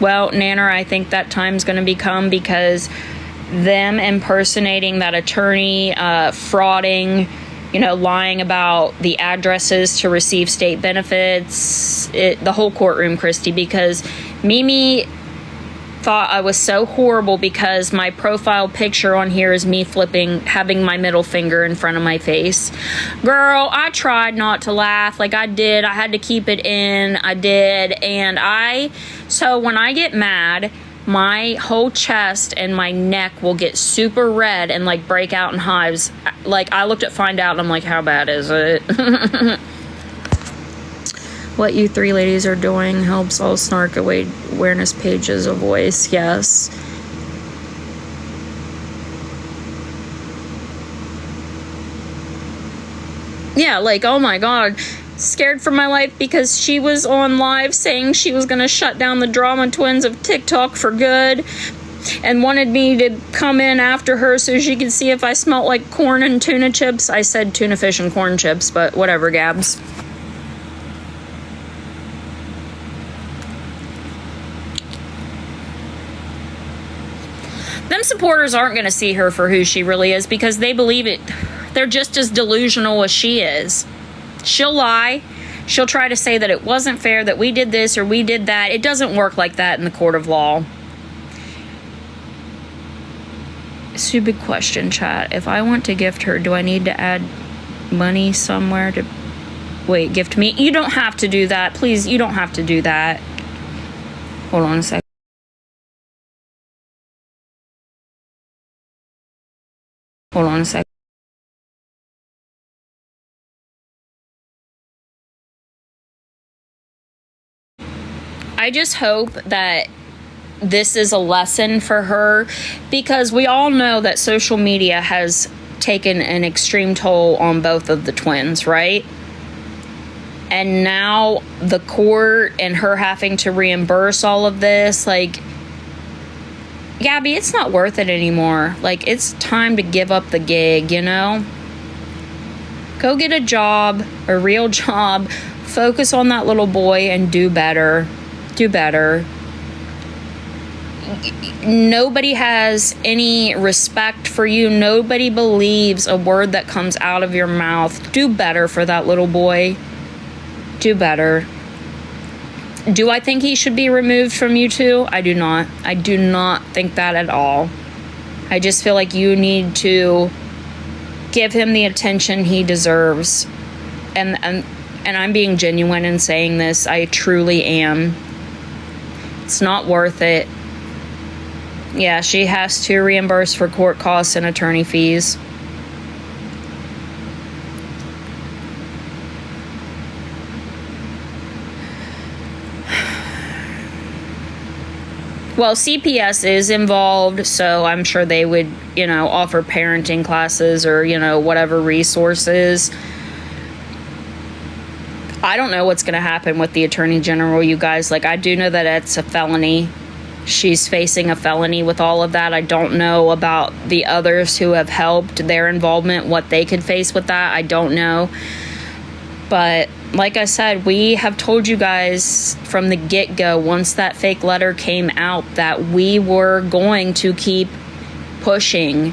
Well, Nanner, I think that time's going to become because them impersonating that attorney, frauding, lying about the addresses to receive state benefits, the whole courtroom, Christy, because Mimi thought I was so horrible because my profile picture on here is me having my middle finger in front of my face. Girl, I tried not to laugh. Like, I did. I had to keep it in. I did. And so when I get mad, my whole chest and my neck will get super red and like break out in hives. Like, I looked at Find Out and I'm like, how bad is it? What you three ladies are doing helps all snark awareness pages a voice. Yes. Yeah, like, oh my God. Scared for my life because she was on live saying she was going to shut down the drama twins of TikTok for good and wanted me to come in after her so she could see if I smelt like corn and tuna chips. I said tuna fish and corn chips, but whatever, Gabs. Them supporters aren't going to see her for who she really is because they believe it. They're just as delusional as she is. She'll lie. She'll try to say that it wasn't fair, that we did this or we did that. It doesn't work like that in the court of law. Stupid question, chat. If I want to gift her, do I need to add money somewhere to... Wait, gift me? You don't have to do that. Please, you don't have to do that. Hold on a second. Hold on a second. I just hope that this is a lesson for her because we all know that social media has taken an extreme toll on both of the twins, right? And now the court and her having to reimburse all of this, like, Gabi, it's not worth it anymore. Like, it's time to give up the gig, Go get a job, a real job, focus on that little boy and do better. Do better. Nobody has any respect for you. Nobody believes a word that comes out of your mouth. Do better for that little boy. Do better. Do I think he should be removed from YouTube? I do not. I do not think that at all. I just feel like you need to give him the attention he deserves. And I'm being genuine in saying this. I truly am. It's not worth it. Yeah, she has to reimburse for court costs and attorney fees. Well, CPS is involved, so I'm sure they would, offer parenting classes or, whatever resources. I don't know what's going to happen with the Attorney General, you guys. Like, I do know that it's a felony. She's facing a felony with all of that. I don't know about the others who have helped, their involvement, what they could face with that. I don't know. But like I said, we have told you guys from the get-go, once that fake letter came out, that we were going to keep pushing.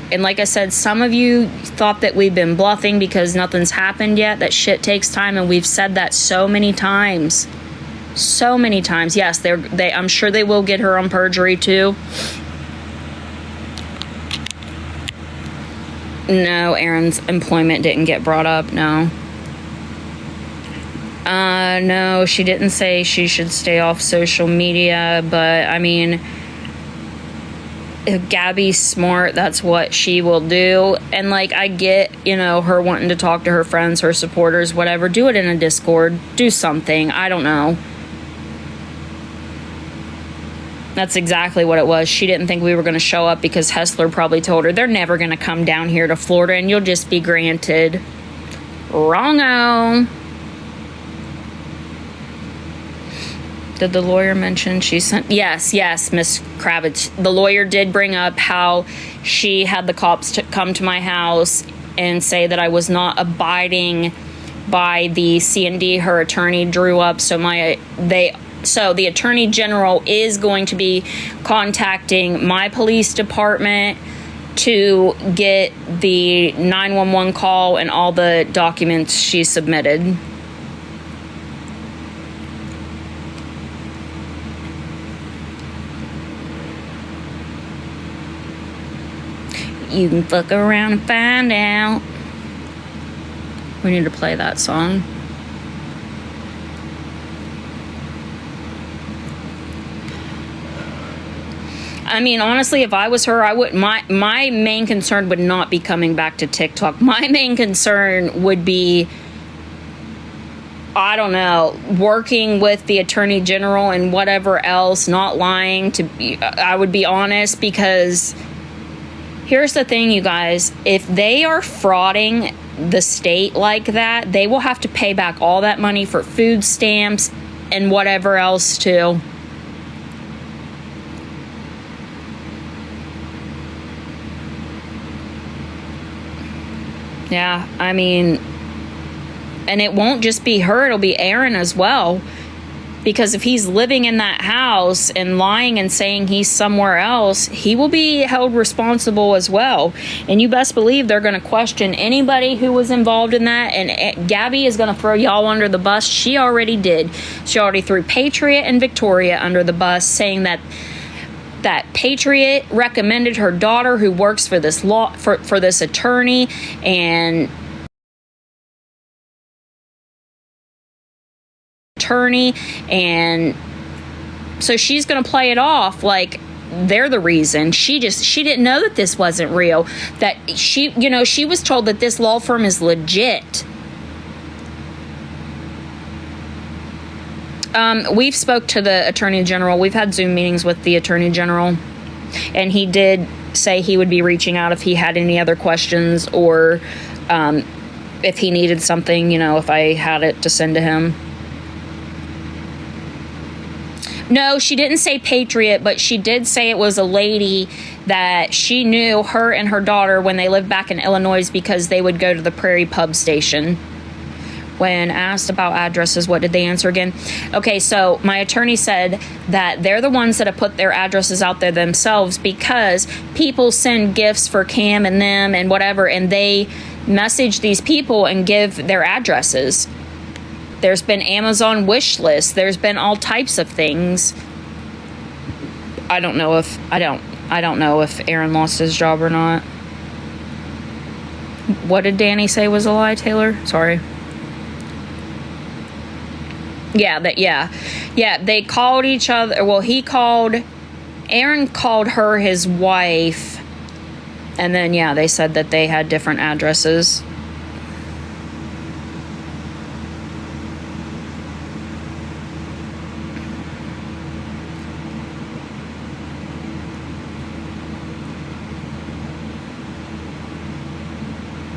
And like I said, some of you thought that we've been bluffing because nothing's happened yet, that shit takes time, and we've said that so many times. So many times. Yes, I'm sure they will get her on perjury too. No, Aaron's employment didn't get brought up, no. No, she didn't say she should stay off social media, but I mean, if Gabi's smart, that's what she will do. And like, I get, her wanting to talk to her friends, her supporters, whatever. Do it in a Discord. Do something. I don't know. That's exactly what it was. She didn't think we were going to show up because Hessler probably told her they're never going to come down here to Florida and you'll just be granted. Wrong-o. Did the lawyer mention she sent? Yes, Miss Kravitz. The lawyer did bring up how she had the cops come to my house and say that I was not abiding by the C&D her attorney drew up. So the Attorney General is going to be contacting my police department to get the 911 call and all the documents she submitted. You can fuck around and find out. We need to play that song. I mean, honestly, if I was her, I would. My main concern would not be coming back to TikTok. My main concern would be, I don't know, working with the Attorney General and whatever else, not lying. I would be honest, because here's the thing, you guys. If they are frauding the state like that, they will have to pay back all that money for food stamps and whatever else too. Yeah, I mean, and it won't just be her, it'll be Aaron as well. Because if he's living in that house and lying and saying he's somewhere else, he will be held responsible as well. And you best believe they're going to question anybody who was involved in that. And Gabi is going to throw y'all under the bus. She already did. She already threw Patriot and Victoria under the bus, saying that Patriot recommended her daughter, who works for this for this attorney, and so she's going to play it off like they're the reason. She didn't know that this wasn't real, that she was told that this law firm is legit. We've spoke to the Attorney General. We've had Zoom meetings with the Attorney General, and he did say he would be reaching out if he had any other questions, or if he needed something, if I had it to send to him. No, she didn't say Patriot, but she did say it was a lady that she knew, her and her daughter, when they lived back in Illinois, because they would go to the Prairie Pub station. When asked about addresses, what did they answer again? Okay, so my attorney said that they're the ones that have put their addresses out there themselves, because people send gifts for Cam and them and whatever, and they message these people and give their addresses. There's been Amazon wish lists. There's been all types of things. I don't know if Aaron lost his job or not. What did Danny say was a lie, Taylor? Sorry. Yeah, they called each other. Well, Aaron called her his wife, and then, they said that they had different addresses.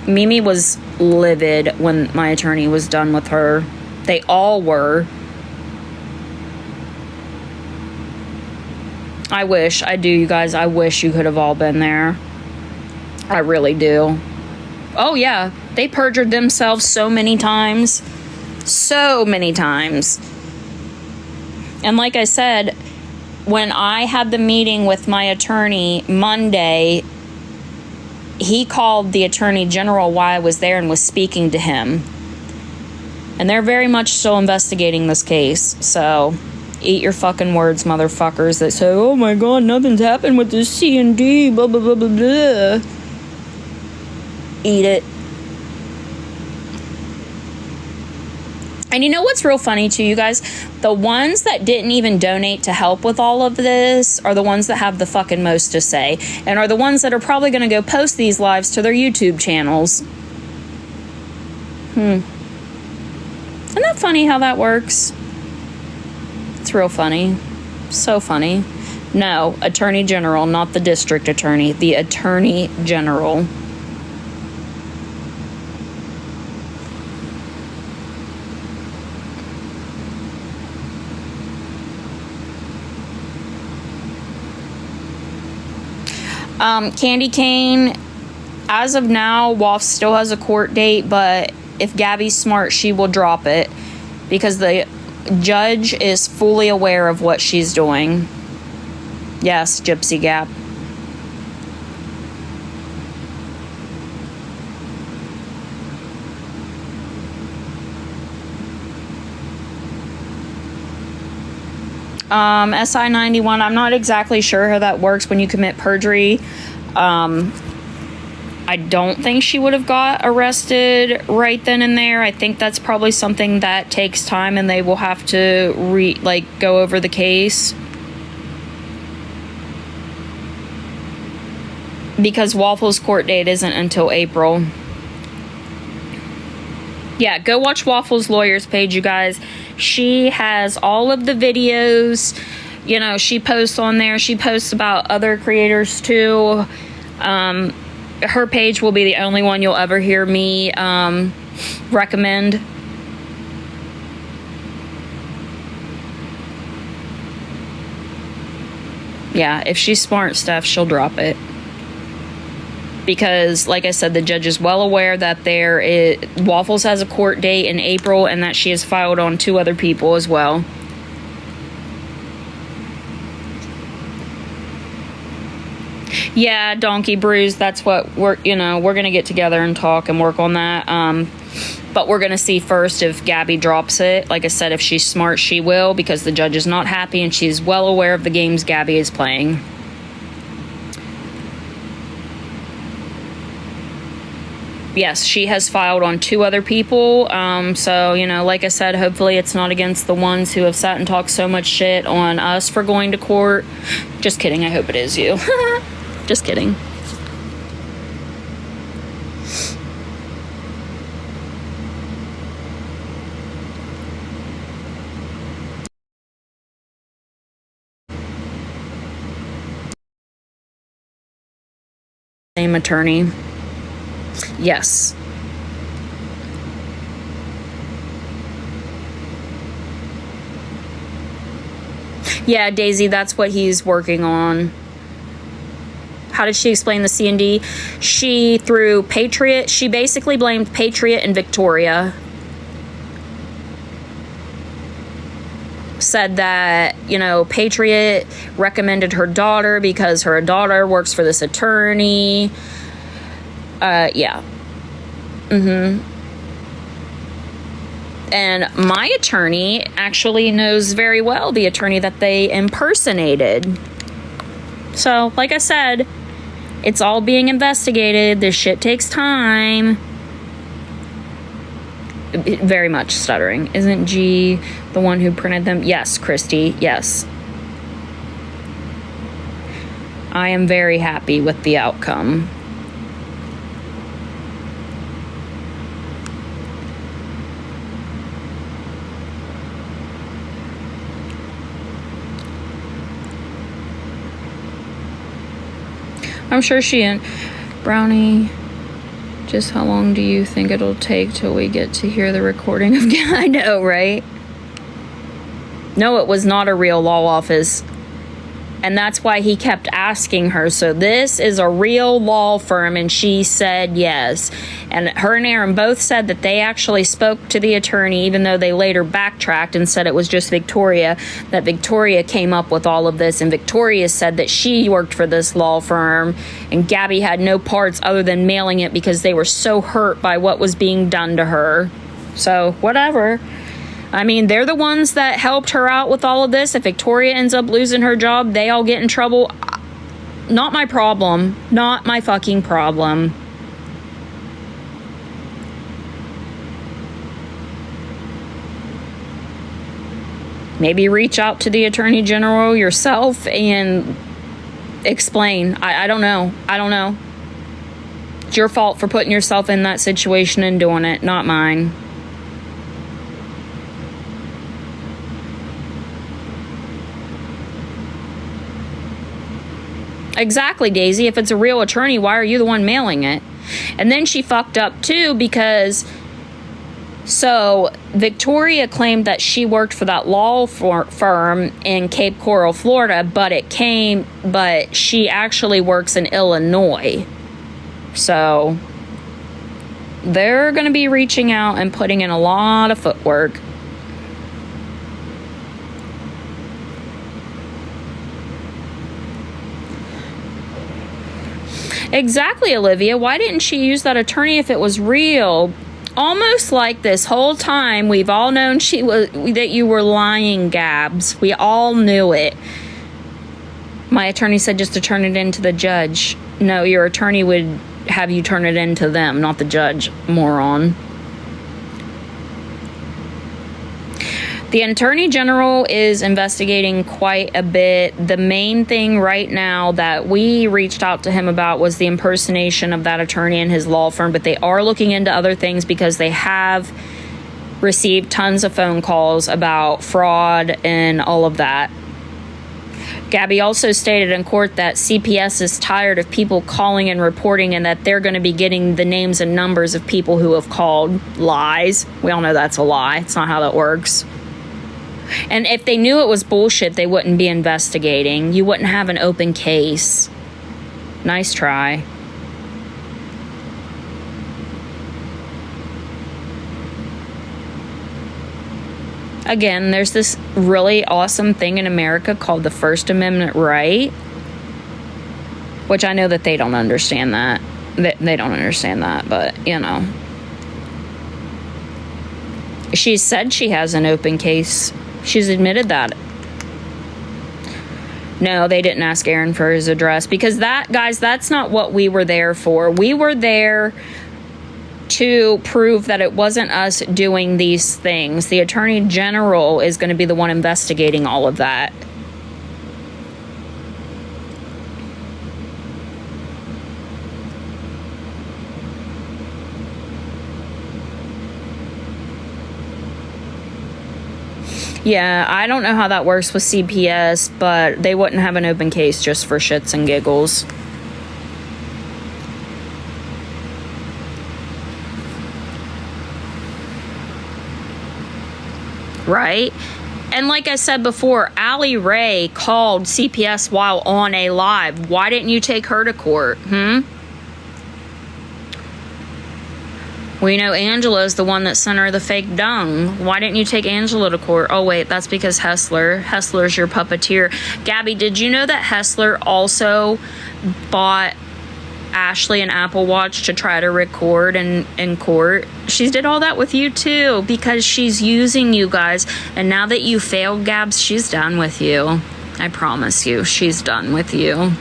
Mimi was livid when my attorney was done with her. They all were. I do, you guys. I wish you could have all been there. I really do. Oh, yeah. They perjured themselves so many times. So many times. And like I said, when I had the meeting with my attorney Monday, he called the Attorney General while I was there and was speaking to him. And they're very much still investigating this case. So, eat your fucking words, motherfuckers, that say, oh my god, nothing's happened with this C&D, blah, blah, blah, blah, blah. Eat it. And you know what's real funny too, you guys? The ones that didn't even donate to help with all of this are the ones that have the fucking most to say, and are the ones that are probably going to go post these lives to their YouTube channels. Isn't that funny how that works? It's real funny. So funny. No, Attorney General, not the district attorney. The Attorney General. Candy Cane, as of now, WAF still has a court date, but if Gabi's smart, she will drop it, because the judge is fully aware of what she's doing. Yes, Gypsy Gap. SI 91, I'm not exactly sure how that works when you commit perjury. I don't think she would have got arrested right then and there. I think that's probably something that takes time, and they will have to go over the case. Because Waffle's court date isn't until April. Yeah, go watch Waffle's lawyer's page, you guys. She has all of the videos. You know, she posts on there. She posts about other creators too. Her page will be the only one you'll ever hear me recommend. Yeah, if she's smart stuff, she'll drop it. Because, like I said, the judge is well aware that Waffles has a court date in April, and that she has filed on 2 other people as well. Yeah, Donkey Bruise, that's what we're going to get together and talk and work on that. But we're going to see first if Gabi drops it. Like I said, if she's smart, she will, because the judge is not happy, and she's well aware of the games Gabi is playing. Yes, she has filed on 2 other people. So, like I said, hopefully it's not against the ones who have sat and talked so much shit on us for going to court. Just kidding. I hope it is you. Just kidding. Same attorney. Yes. Yeah, Daisy, that's what he's working on. How did she explain the C&D? She threw Patriot. She basically blamed Patriot and Victoria. Said that, Patriot recommended her daughter because her daughter works for this attorney. Yeah. And my attorney actually knows very well the attorney that they impersonated. So, like I said, it's all being investigated. This shit takes time. Very much stuttering. Isn't G the one who printed them? Yes, Christy. Yes. I am very happy with the outcome. I'm sure she and Brownieee. Just how long do you think it'll take till we get to hear the recording of... I know, right? No, it was not a real law office. And that's why he kept asking her. So this is a real law firm, and she said yes. And her and Aaron both said that they actually spoke to the attorney, even though they later backtracked and said it was just Victoria, that Victoria came up with all of this. And Victoria said that she worked for this law firm, and Gabi had no parts other than mailing it because they were so hurt by what was being done to her. So, whatever. I mean, they're the ones that helped her out with all of this. If Victoria ends up losing her job, they all get in trouble. Not my problem. Not my fucking problem. Maybe reach out to the Attorney General yourself and explain. I don't know. I don't know. It's your fault for putting yourself in that situation and doing it, not mine. Exactly, Daisy. If it's a real attorney, why are you the one mailing it? And then she fucked up too, because so Victoria claimed that she worked for that law firm in Cape Coral, Florida, but she actually works in Illinois. So they're going to be reaching out and putting in a lot of footwork. Exactly, Olivia. Why didn't she use that attorney if it was real? Almost like this whole time we've all known that you were lying, Gabs. We all knew it. My attorney said just to turn it into the judge. No, your attorney would have you turn it into them, not the judge, moron. The Attorney General is investigating quite a bit. The main thing right now that we reached out to him about was the impersonation of that attorney and his law firm, but they are looking into other things because they have received tons of phone calls about fraud and all of that. Gabi also stated in court that CPS is tired of people calling and reporting and that they're going to be getting the names and numbers of people who have called. Lies. We all know that's a lie. It's not how that works. And if they knew it was bullshit, they wouldn't be investigating. You wouldn't have an open case. Nice try. Again, there's this really awesome thing in America called the First Amendment right, which I know that they don't understand that. They don't understand that, but, you know. She said she has an open case. She's admitted that. No, they didn't ask Aaron for his address because that's not what we were there for. We were there to prove that it wasn't us doing these things. The Attorney General is going to be the one investigating all of that. Yeah, I don't know how that works with CPS, but they wouldn't have an open case just for shits and giggles. Right? And like I said before, Allie Ray called CPS while on a live. Why didn't you take her to court? Well, you know, Angela's the one that sent her the fake dung. Why didn't you take Angela to court? Oh, wait, that's because Hessler's your puppeteer. Gabi, did you know that Hessler also bought Ashley an Apple Watch to try to record in court? She did all that with you, too, because she's using you guys. And now that you failed, Gabs, she's done with you. I promise you, she's done with you.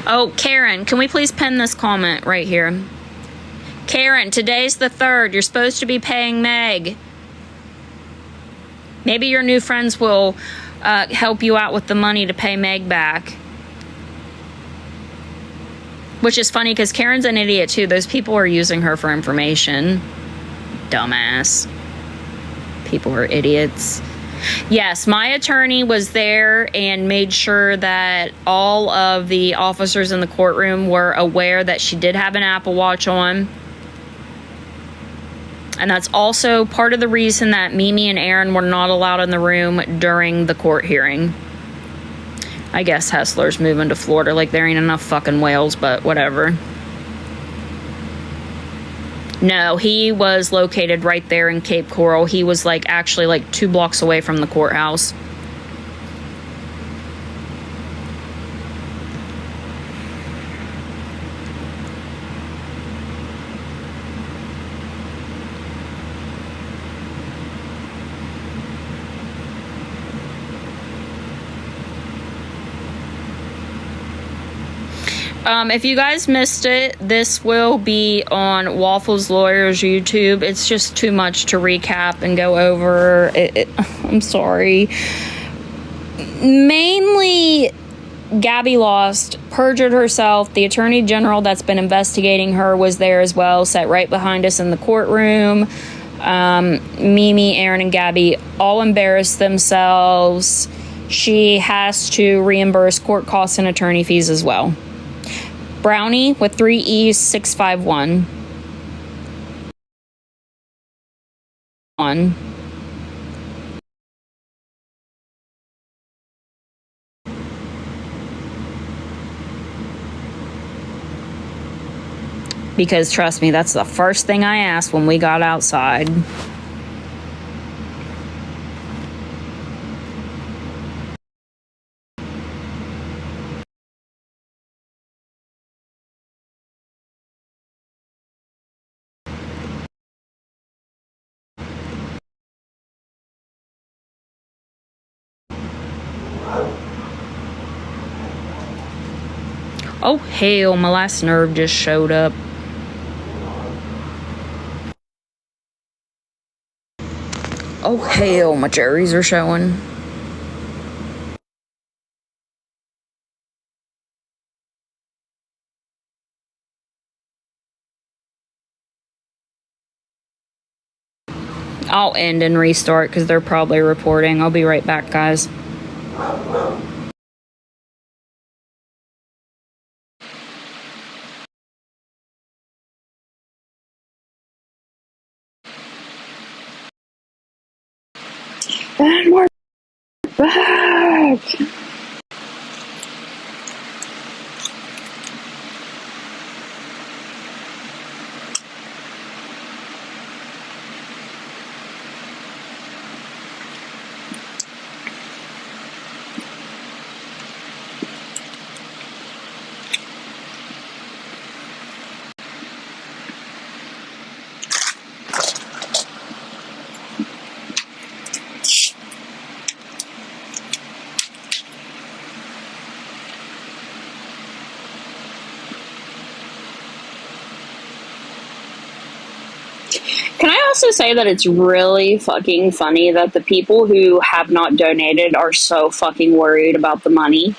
Oh, Karen, can we please pin this comment right here? Karen, today's the 3rd. You're supposed to be paying Meg. Maybe your new friends will help you out with the money to pay Meg back. Which is funny because Karen's an idiot too. Those people are using her for information. Dumbass. People are idiots. Yes, my attorney was there and made sure that all of the officers in the courtroom were aware that she did have an Apple Watch on. And that's also part of the reason that Mimi and Aaron were not allowed in the room during the court hearing. I guess Hessler's moving to Florida like there ain't enough fucking whales, but whatever. No, he was located right there in Cape Coral. He was actually 2 blocks away from the courthouse. If you guys missed it, this will be on Waffles Lawyers YouTube. It's just too much to recap and go over. I'm sorry. Mainly, Gabi lost, perjured herself. The Attorney General that's been investigating her was there as well, sat right behind us in the courtroom. Mimi, Aaron, and Gabi all embarrassed themselves. She has to reimburse court costs and attorney fees as well. Brownieee with 3 E's 651. Because trust me, that's the first thing I asked when we got outside. Oh, hell, my last nerve just showed up. Oh, hell, my cherries are showing. I'll end and restart because they're probably reporting. I'll be right back, guys. And we're back! Can I also say that it's really fucking funny that the people who have not donated are so fucking worried about the money?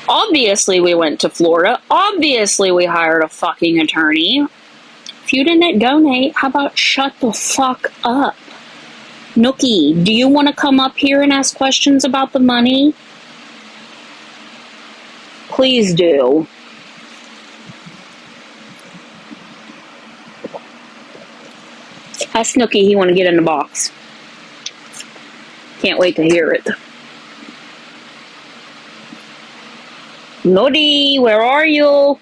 Obviously, we went to Florida. Obviously, we hired a fucking attorney. If you didn't donate, how about shut the fuck up? Nookie, do you want to come up here and ask questions about the money? Please do. Ask Nookie he want to get in the box. Can't wait to hear it. Noddy, where are you?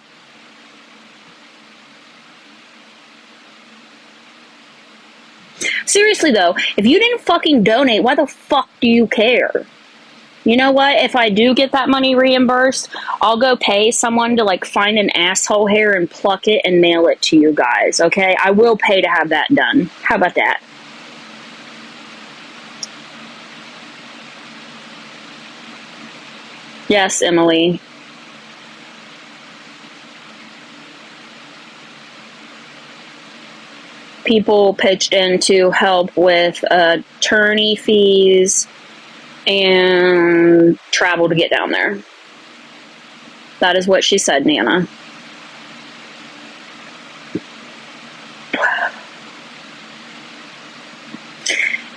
Seriously though, if you didn't fucking donate, why the fuck do you care? You know what? If I do get that money reimbursed, I'll go pay someone to like find an asshole hair and pluck it and mail it to you guys, okay? I will pay to have that done. How about that? Yes, Emily. People pitched in to help with attorney fees and travel to get down there. That is what she said, Nana.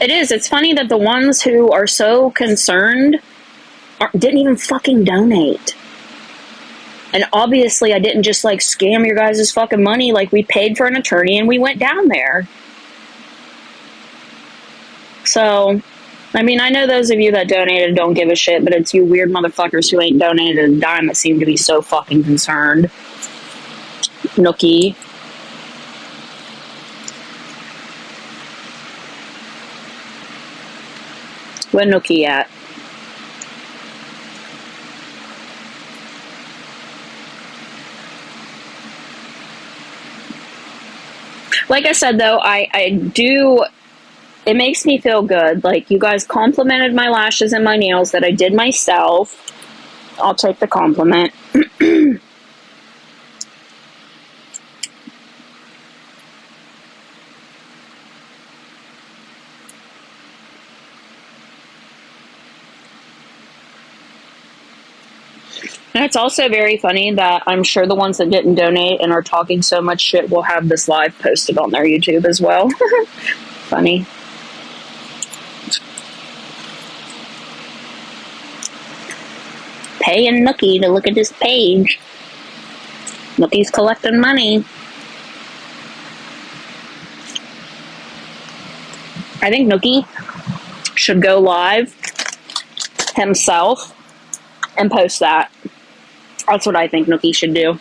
It is. It's funny that the ones who are so concerned didn't even fucking donate. And obviously I didn't just like scam your guys' fucking money. Like, we paid for an attorney and we went down there. So, I mean, I know those of you that donated don't give a shit, but it's you weird motherfuckers who ain't donated a dime that seem to be so fucking concerned. Nookie. Where Nookie at? Like I said, though, I do... It makes me feel good. Like, you guys complimented my lashes and my nails that I did myself. I'll take the compliment. And it's also very funny that I'm sure the ones that didn't donate and are talking so much shit will have this live posted on their YouTube as well. Funny. Paying Nookie to look at this page. Nookie's collecting money. I think Nookie should go live himself and post that. That's what I think Nookie should do.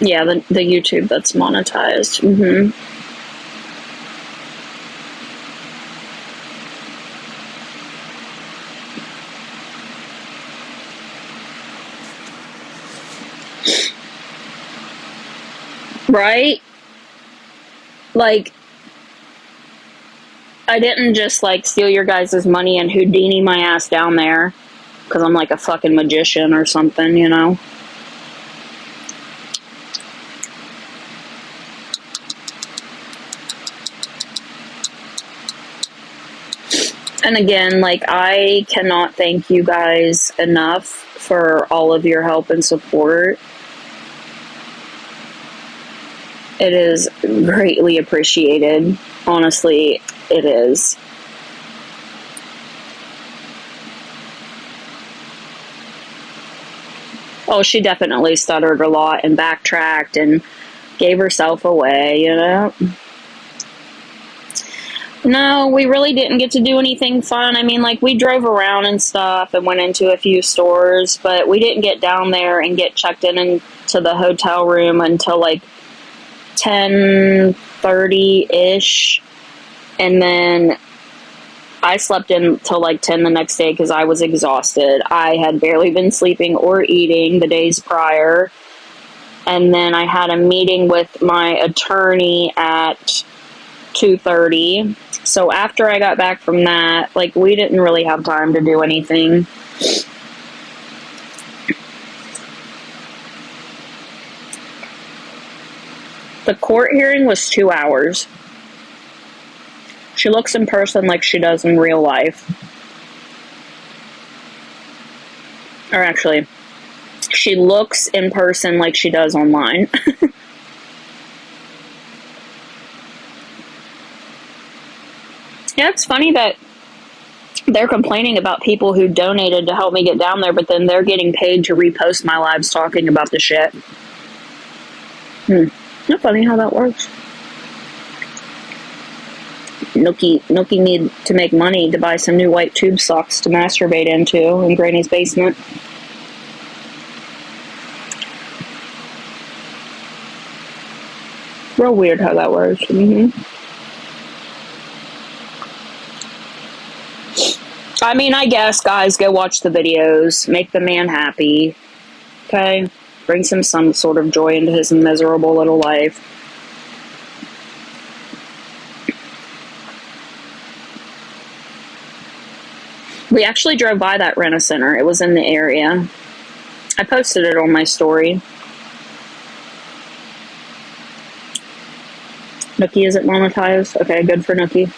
Yeah, the YouTube that's monetized. Mm-hmm. Right? Like, I didn't just like steal your guys' money and Houdini my ass down there because I'm like a fucking magician or something, you know? And again, like, I cannot thank you guys enough for all of your help and support. It is greatly appreciated. Honestly, it is. Oh, she definitely stuttered a lot and backtracked and gave herself away, you know? No, we really didn't get to do anything fun. I mean, like, we drove around and stuff and went into a few stores, but we didn't get down there and get checked in into the hotel room until, like, 10:30-ish. And then I slept in till, like, 10 the next day because I was exhausted. I had barely been sleeping or eating the days prior. And then I had a meeting with my attorney at 2:30. So after I got back from that, like, we didn't really have time to do anything. The court hearing was 2 hours. She looks in person like she does in real life. Or actually, she looks in person like she does online. Yeah, it's funny that they're complaining about people who donated to help me get down there, but then they're getting paid to repost my lives talking about the shit. Isn't it funny how that works? Nookie need to make money to buy some new white tube socks to masturbate into in Granny's basement. Real weird how that works. I mean, I guess, guys, go watch the videos. Make the man happy. Okay? Brings him some sort of joy into his miserable little life. We actually drove by that rent-a-center. It was in the area. I posted it on my story. Nookie isn't monetized? Okay, good for Nookie.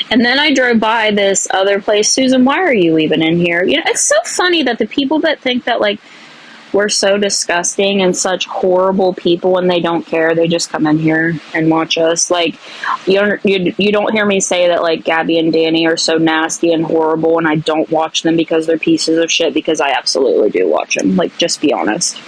And then I drove by this other place. Susan, why are you even in here? You know, it's so funny that the people that think that, like, we're so disgusting and such horrible people and they don't care, they just come in here and watch us. Like, you don't hear me say that, like, Gabi and Danny are so nasty and horrible and I don't watch them because they're pieces of shit, because I absolutely do watch them. Like, just be honest.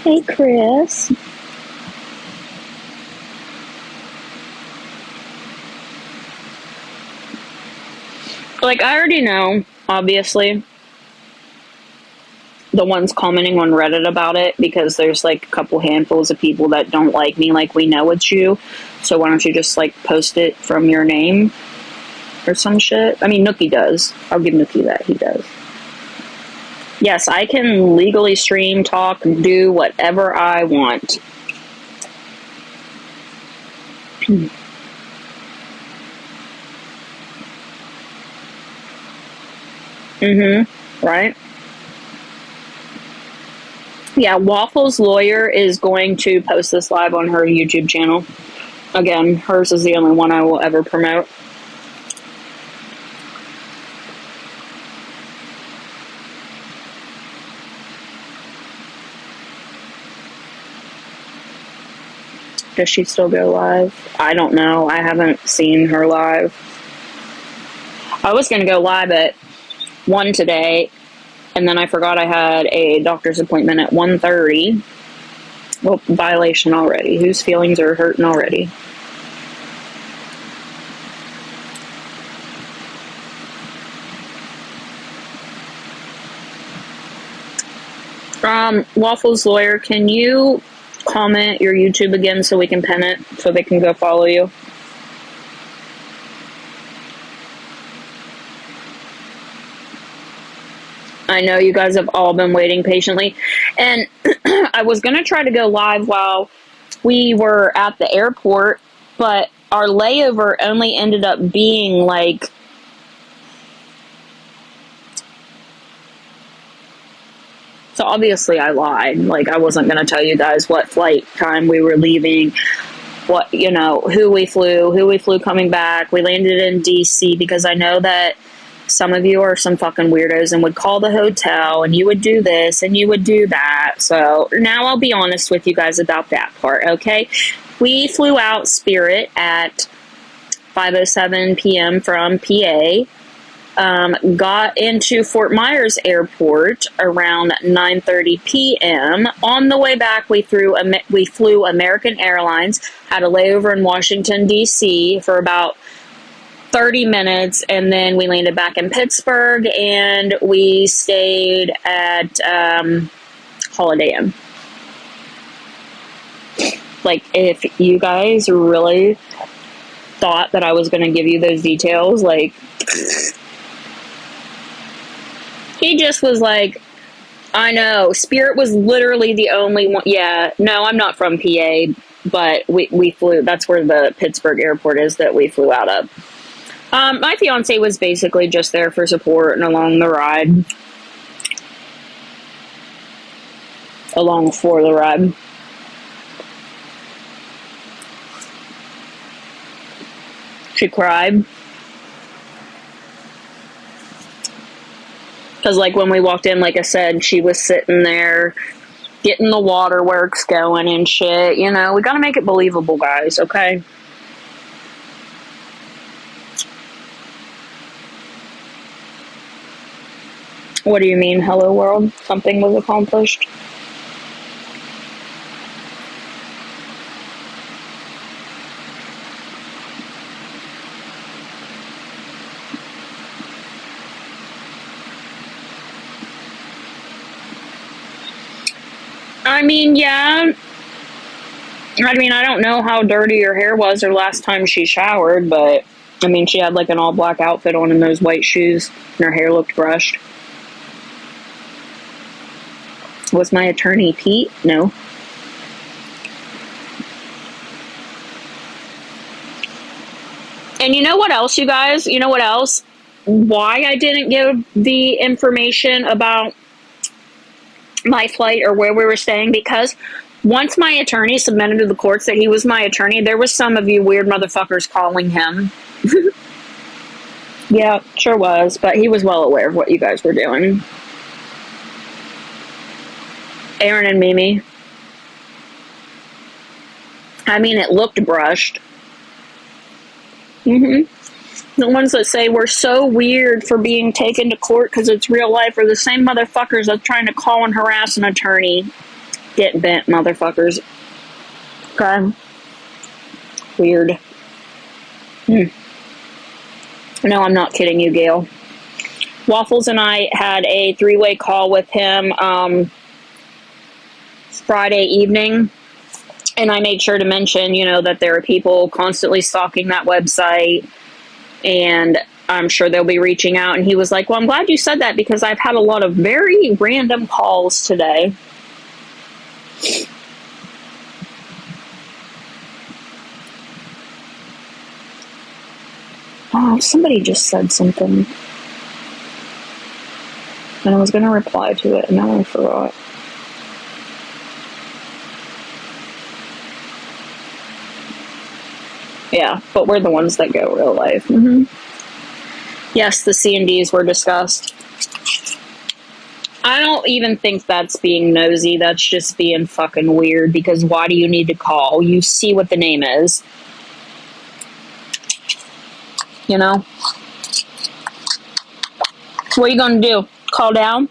Hey, Chris. Like, I already know, obviously, the ones commenting on Reddit about it, because there's, like, a couple handfuls of people that don't like me. Like, we know it's you, so why don't you just, like, post it from your name or some shit? I mean, Nookie does. I'll give Nookie that. He does. Yes, I can legally stream, talk, do whatever I want. Right? Yeah, Waffle's lawyer is going to post this live on her YouTube channel. Again, hers is the only one I will ever promote. Does she still go live? I don't know. I haven't seen her live. I was going to go live at 1 today, and then I forgot I had a doctor's appointment at 1:30. Well, violation already. Whose feelings are hurting already? Waffles Lawyer, can you comment your YouTube again so we can pin it so they can go follow you? I know you guys have all been waiting patiently. And I was going to try to go live while we were at the airport, but our layover only ended up being like... So obviously I lied. Like, I wasn't going to tell you guys what flight time we were leaving, what, you know, who we flew coming back. We landed in DC because I know that some of you are some fucking weirdos and would call the hotel and you would do this and you would do that. So now I'll be honest with you guys about that part, okay? We flew out Spirit at 5:07 p.m. from PA. Got into Fort Myers Airport around 9:30 p.m. On the way back, we flew American Airlines, had a layover in Washington, D.C. for about 30 minutes, and then we landed back in Pittsburgh, and we stayed at Holiday Inn. Like, if you guys really thought that I was going to give you those details, like... He just was like, I know, Spirit was literally the only one. Yeah, no, I'm not from PA, but we flew, that's where the Pittsburgh airport is that we flew out of. My fiance was basically just there for support and along the ride. Along for the ride. She cried. Because, like, when we walked in, like I said, she was sitting there getting the waterworks going and shit. You know, we gotta make it believable, guys, okay? What do you mean, hello world? Something was accomplished? I mean, yeah. I mean, I don't know how dirty her hair was or last time she showered, but, I mean, she had, like, an all-black outfit on and those white shoes, and her hair looked brushed. Was my attorney Pete? No. And you know what else, you guys? You know what else? Why I didn't give the information about my flight or where we were staying, because once my attorney submitted to the courts that he was my attorney, there was some of you weird motherfuckers calling him. Yeah, sure was, but he was well aware of what you guys were doing. Aaron and Mimi. I mean, it looked brushed. The ones that say we're so weird for being taken to court because it's real life are the same motherfuckers that's trying to call and harass an attorney. Get bent, motherfuckers. Okay. Weird. No, I'm not kidding you, Gail. Waffles and I had a 3-way call with him Friday evening. And I made sure to mention, you know, that there are people constantly stalking that website. And I'm sure they'll be reaching out. And he was like, well, I'm glad you said that because I've had a lot of very random calls today. Oh, somebody just said something. And I was going to reply to it, and now I forgot. Yeah, but we're the ones that go real life. Yes, the C&Ds were discussed. I don't even think that's being nosy. That's just being fucking weird, because why do you need to call? You see what the name is. You know? What are you going to do? Call down?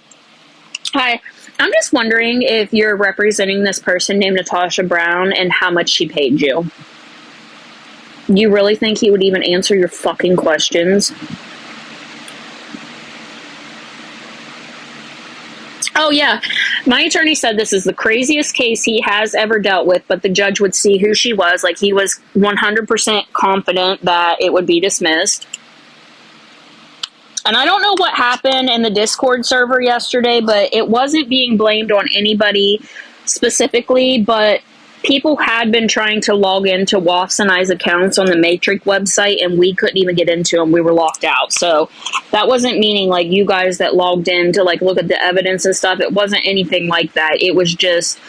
Hi. I'm just wondering if you're representing this person named Natasha Brown and how much she paid you. You really think he would even answer your fucking questions? Oh, yeah. My attorney said this is the craziest case he has ever dealt with, but the judge would see who she was. Like, he was 100% confident that it would be dismissed. And I don't know what happened in the Discord server yesterday, but it wasn't being blamed on anybody specifically, but people had been trying to log into Woffs and I's accounts on the Matrix website, and we couldn't even get into them. We were locked out. So that wasn't meaning like you guys that logged in to like look at the evidence and stuff. It wasn't anything like that. It was just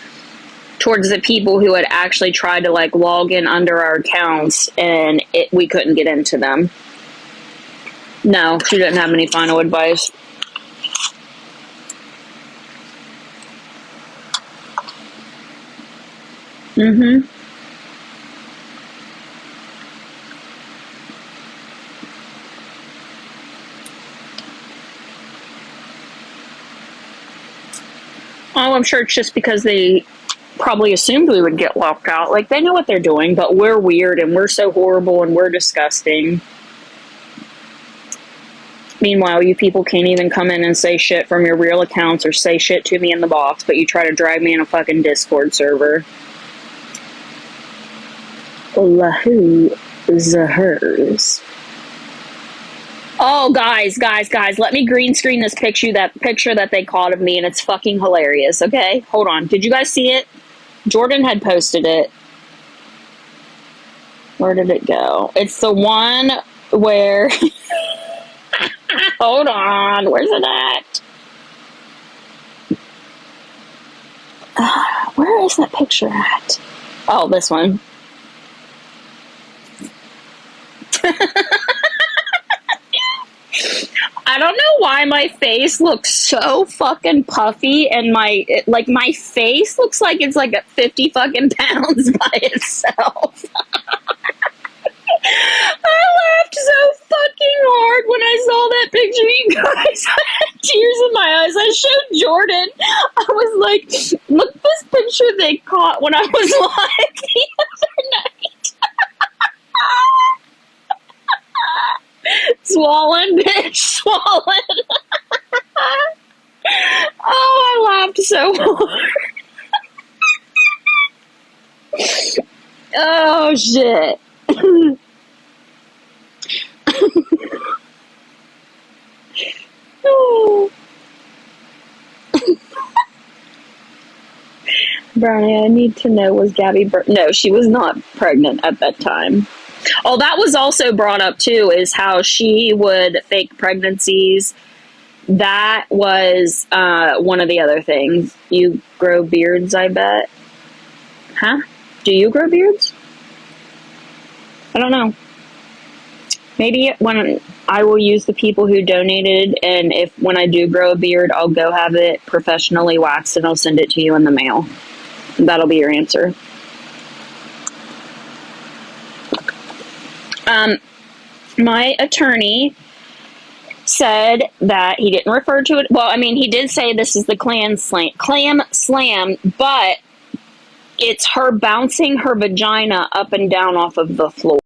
towards the people who had actually tried to like log in under our accounts, and we couldn't get into them. No, she didn't have any final advice. Mm-hmm. Oh, I'm sure it's just because they probably assumed we would get locked out. Like, they know what they're doing, but we're weird and we're so horrible and we're disgusting. Meanwhile, you people can't even come in and say shit from your real accounts or say shit to me in the box, but you try to drag me in a fucking Discord server. Lahu Zahers. Oh, guys, let me green screen this picture that they caught of me, and it's fucking hilarious, okay? Hold on. Did you guys see it? Jordan had posted it. Where did it go? It's the one where... Hold on, where's it at? Where is that picture at? Oh, this one. I don't know why my face looks so fucking puffy, and my face looks like it's like 50 fucking pounds by itself. I laughed so fucking hard when I saw that picture, you guys. I had tears in my eyes. I showed Jordan. I was like, look this picture they caught when I was live the other night. Swollen, bitch, swollen. Oh, I laughed so hard. Oh, shit. Oh. Brownie, I need to know, was Gabi... No, she was not pregnant at that time. Oh, that was also brought up, too, is how she would fake pregnancies. That was one of the other things. You grow beards, I bet. Huh? Do you grow beards? I don't know. Maybe when I will use the people who donated, and when I do grow a beard, I'll go have it professionally waxed, and I'll send it to you in the mail. That'll be your answer. My attorney said that he didn't refer to it. Well, I mean, he did say this is the clam slam, but it's her bouncing her vagina up and down off of the floor.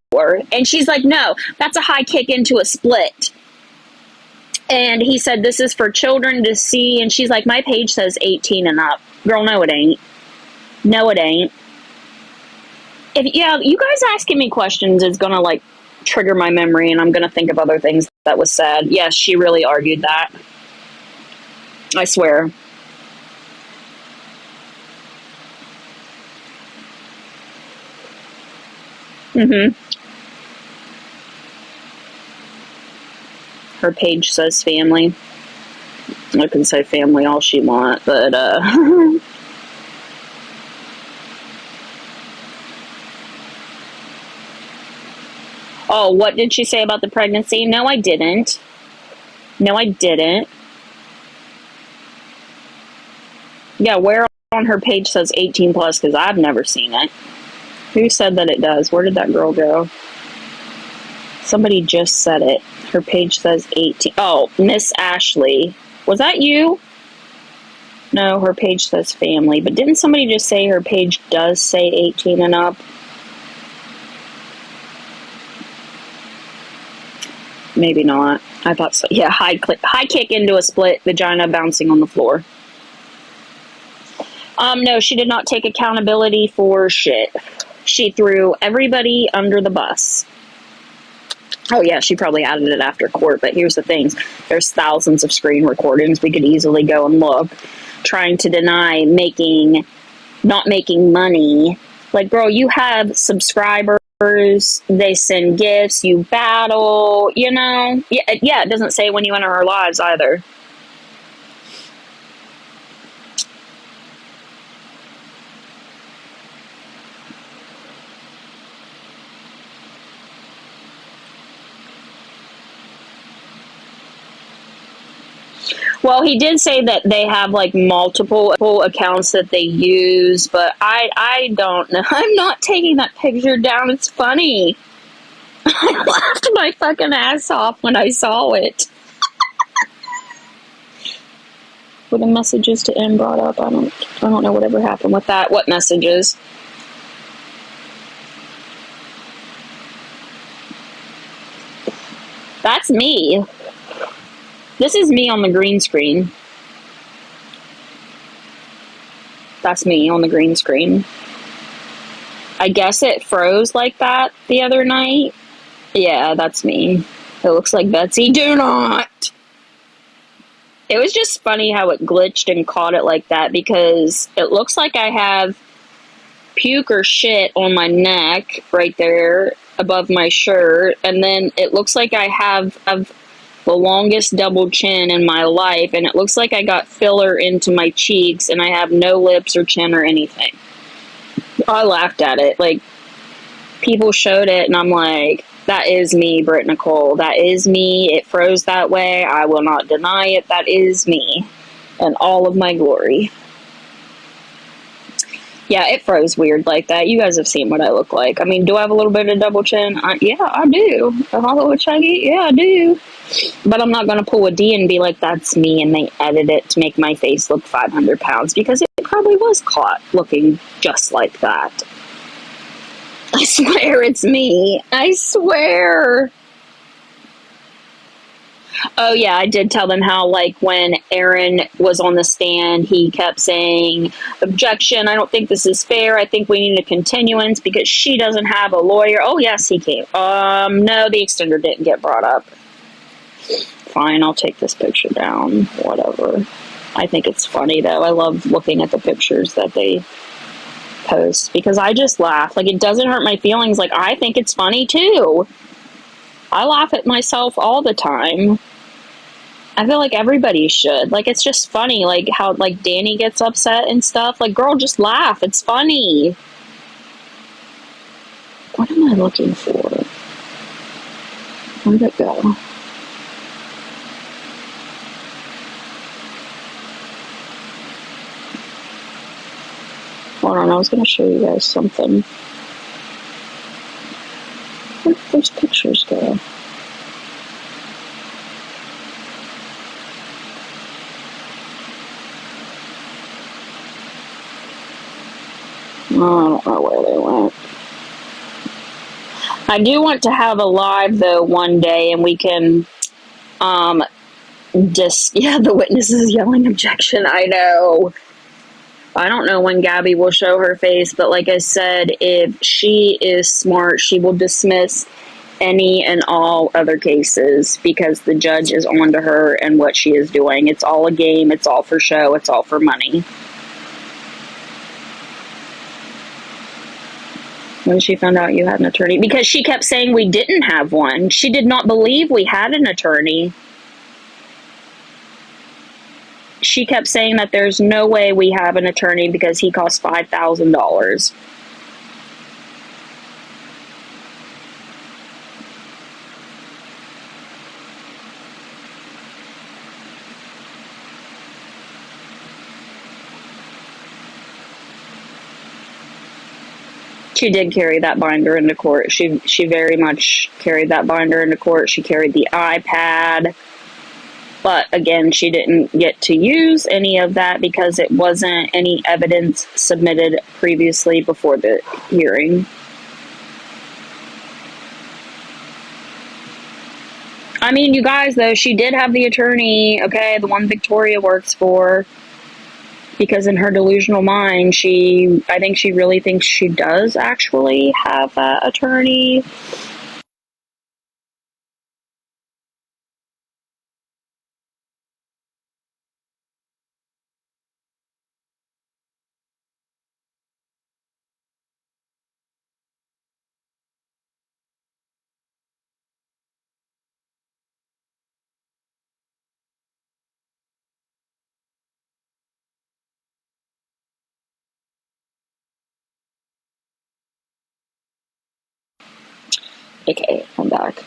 And she's like, no, that's a high kick into a split. And he said, this is for children to see. And she's like, my page says 18 and up. Girl, no, it ain't. No, it ain't. Yeah, you guys asking me questions is going to, like, trigger my memory, and I'm going to think of other things that was said. Yes, she really argued that. I swear. Mm-hmm. Her page says family. I can say family all she want, but, Oh, what did she say about the pregnancy? No, I didn't. No, I didn't. Yeah, where on her page says 18 plus, because I've never seen it. Who said that it does? Where did that girl go? Somebody just said it. Her page says 18. Oh, Miss Ashley. Was that you? No, her page says family. But didn't somebody just say her page does say 18 and up? Maybe not. I thought so. Yeah, high kick into a split, vagina bouncing on the floor. No, she did not take accountability for shit. She threw everybody under the bus. Oh yeah, she probably added it after court, but here's the things. There's thousands of screen recordings. We could easily go and look. Trying to deny not making money. Like, girl, you have subscribers, they send gifts, you battle, you know? Yeah, it doesn't say when you enter our lives either. Well, he did say that they have like multiple accounts that they use, but I don't know. I'm not taking that picture down. It's funny. I laughed my fucking ass off when I saw it. Were the messages to end brought up? I don't know whatever happened with that. What messages? That's me. This is me on the green screen. That's me on the green screen. I guess it froze like that the other night. Yeah, that's me. It looks like Betsy. Do not! It was just funny how it glitched and caught it like that because it looks like I have puke or shit on my neck right there above my shirt, and then it looks like I have the longest double chin in my life, and it looks like I got filler into my cheeks, and I have no lips or chin or anything. I laughed at it. Like, people showed it, and I'm like, that is me, Britt Nicole. That is me. It froze that way. I will not deny it. That is me. And all of my glory. Yeah, it froze weird like that. You guys have seen what I look like. I mean, do I have a little bit of double chin? Yeah, I do. A little chunky? Yeah, I do. But I'm not going to pull a D and be like, that's me, and they edit it to make my face look 500 pounds, because it probably was caught looking just like that. I swear it's me. I swear. Oh, yeah, I did tell them how, like, when Aaron was on the stand, he kept saying, objection, I don't think this is fair. I think we need a continuance because she doesn't have a lawyer. Oh, yes, he came. No, the extender didn't get brought up. Fine, I'll take this picture down. Whatever. I think it's funny, though. I love looking at the pictures that they post because I just laugh. Like, it doesn't hurt my feelings. Like, I think it's funny, too. I laugh at myself all the time. I feel like everybody should. Like, it's just funny, like, how, like, Danny gets upset and stuff. Like, girl, just laugh. It's funny. What am I looking for? Where'd it go? Hold on, I was going to show you guys something. Where'd those pictures go? I don't know where they went. I do want to have a live, though, one day, and we can, yeah, the witness is yelling objection. I know. I don't know when Gabi will show her face, but like I said, if she is smart, she will dismiss any and all other cases because the judge is on to her and what she is doing. It's all a game. It's all for show. It's all for money. When she found out you had an attorney, because she kept saying we didn't have one. She did not believe we had an attorney. She kept saying that there's no way we have an attorney because he costs $5,000. She did carry that binder into court. She very much carried that binder into court. She carried the iPad. But again, she didn't get to use any of that because it wasn't any evidence submitted previously before the hearing. I mean, you guys, though, she did have the attorney, okay, the one Victoria works for. because in her delusional mind, I think she really thinks she does actually have that attorney. Okay, I'm back.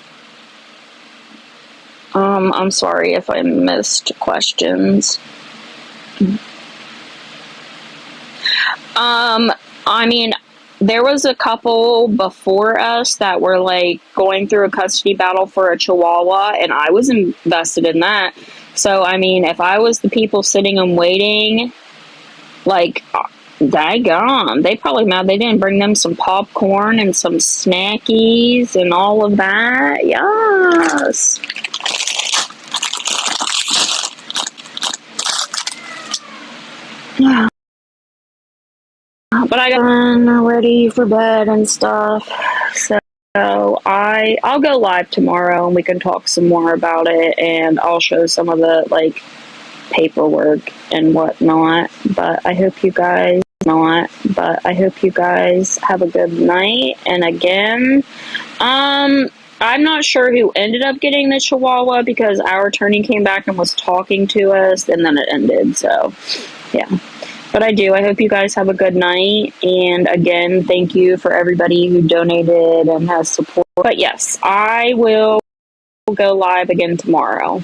I'm sorry if I missed questions. I mean, there was a couple before us that were like going through a custody battle for a Chihuahua, and I was invested in that. So, I mean, if I was the people sitting and waiting, like, daggone, they probably mad they didn't bring them some popcorn and some snackies and all of that. Yes. But I got ready for bed and stuff. So I'll go live tomorrow and we can talk some more about it, and I'll show some of the like paperwork and whatnot. But I hope you guys have a good night. And again, I'm not sure who ended up getting the Chihuahua because our attorney came back and was talking to us and then it ended. So yeah. But I do. I hope you guys have a good night. And again, thank you for everybody who donated and has support. But yes, I will go live again tomorrow.